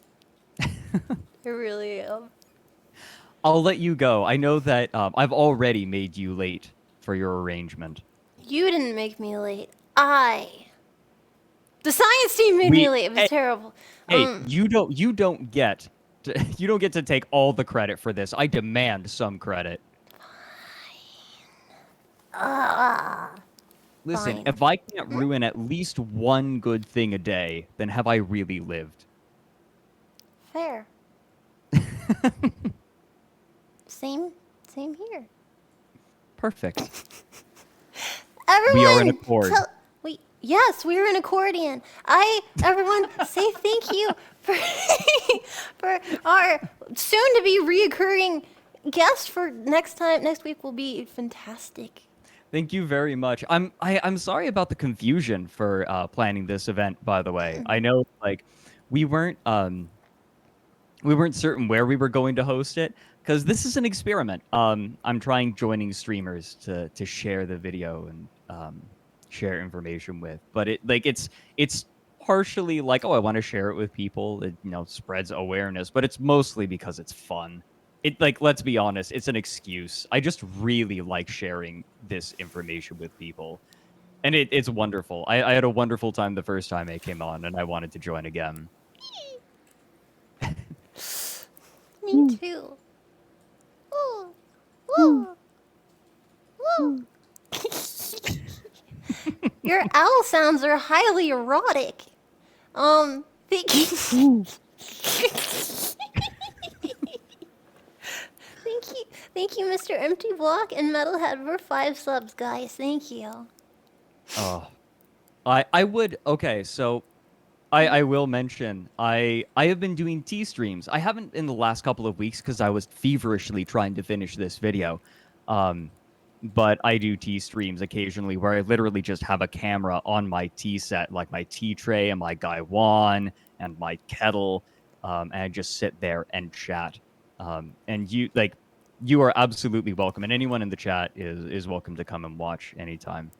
I really am. I'll let you go. I know that I've already made you late for your arrangement. You didn't make me late. The science team made me late. It was terrible. Hey, you don't get to take all the credit for this. I demand some credit. Listen, Fine. if I can't ruin at least one good thing a day, then have I really lived? Fair. Same here. Perfect. Everyone, We are in accord. Yes, we are an accordion. Everyone, say thank you for for our soon-to-be reoccurring guest for next time. Next week will be fantastic. Thank you very much. I'm sorry about the confusion for planning this event. By the way, I know we weren't we weren't certain where we were going to host it because this is an experiment. I'm trying joining streamers to share the video and share information with, but it's partially like, oh, I want to share it with people. It spreads awareness, but it's mostly because it's fun. It like, let's be honest, it's an excuse. I just really like sharing this information with people, and it's wonderful. I had a wonderful time the first time it came on, and I wanted to join again. Me too. Ooh. Woo. Woo. Your owl sounds are highly erotic. Thank you. Thank you, Mr. Empty Block and Metalhead for 5 subs, guys. Thank you. Oh, I would. Okay, so I will mention I have been doing tea streams. I haven't in the last couple of weeks because I was feverishly trying to finish this video. But I do tea streams occasionally where I literally just have a camera on my tea set, like my tea tray and my gaiwan and my kettle, and I just sit there and chat. And you are absolutely welcome, and anyone in the chat is welcome to come and watch anytime.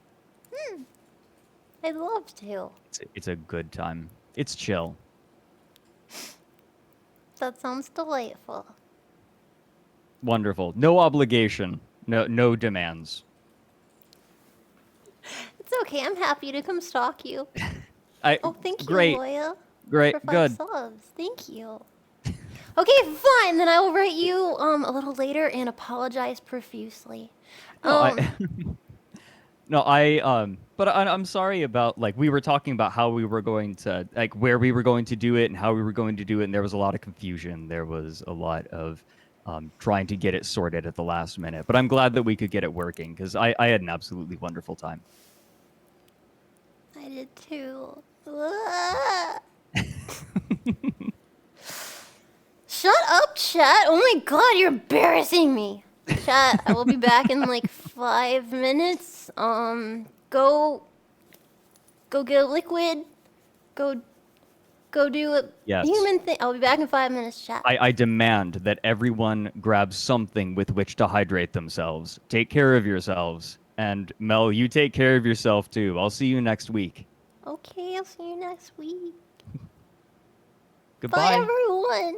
I'd love to. It's a good time. It's chill. That sounds delightful. Wonderful. No obligation. No demands. It's okay. I'm happy to come stalk you. Oh, thank you, Great. Loya. Great. For 5 Good. subs. Thank you. Okay, fine. Then I will write you a little later and apologize profusely. No, but I'm sorry about, like, we were talking about how we were going to, like, where we were going to do it and how we were going to do it, and there was a lot of confusion. There was a lot of trying to get it sorted at the last minute. But I'm glad that we could get it working because I had an absolutely wonderful time. I did too. Shut up, chat. Oh my god, you're embarrassing me. Chat, I will be back in like 5 minutes. Go get a liquid. Go do a Yes. human thing. I'll be back in 5 minutes, chat. I demand that everyone grab something with which to hydrate themselves. Take care of yourselves. And Mel, you take care of yourself too. I'll see you next week. Okay, I'll see you next week. Goodbye. Bye, everyone.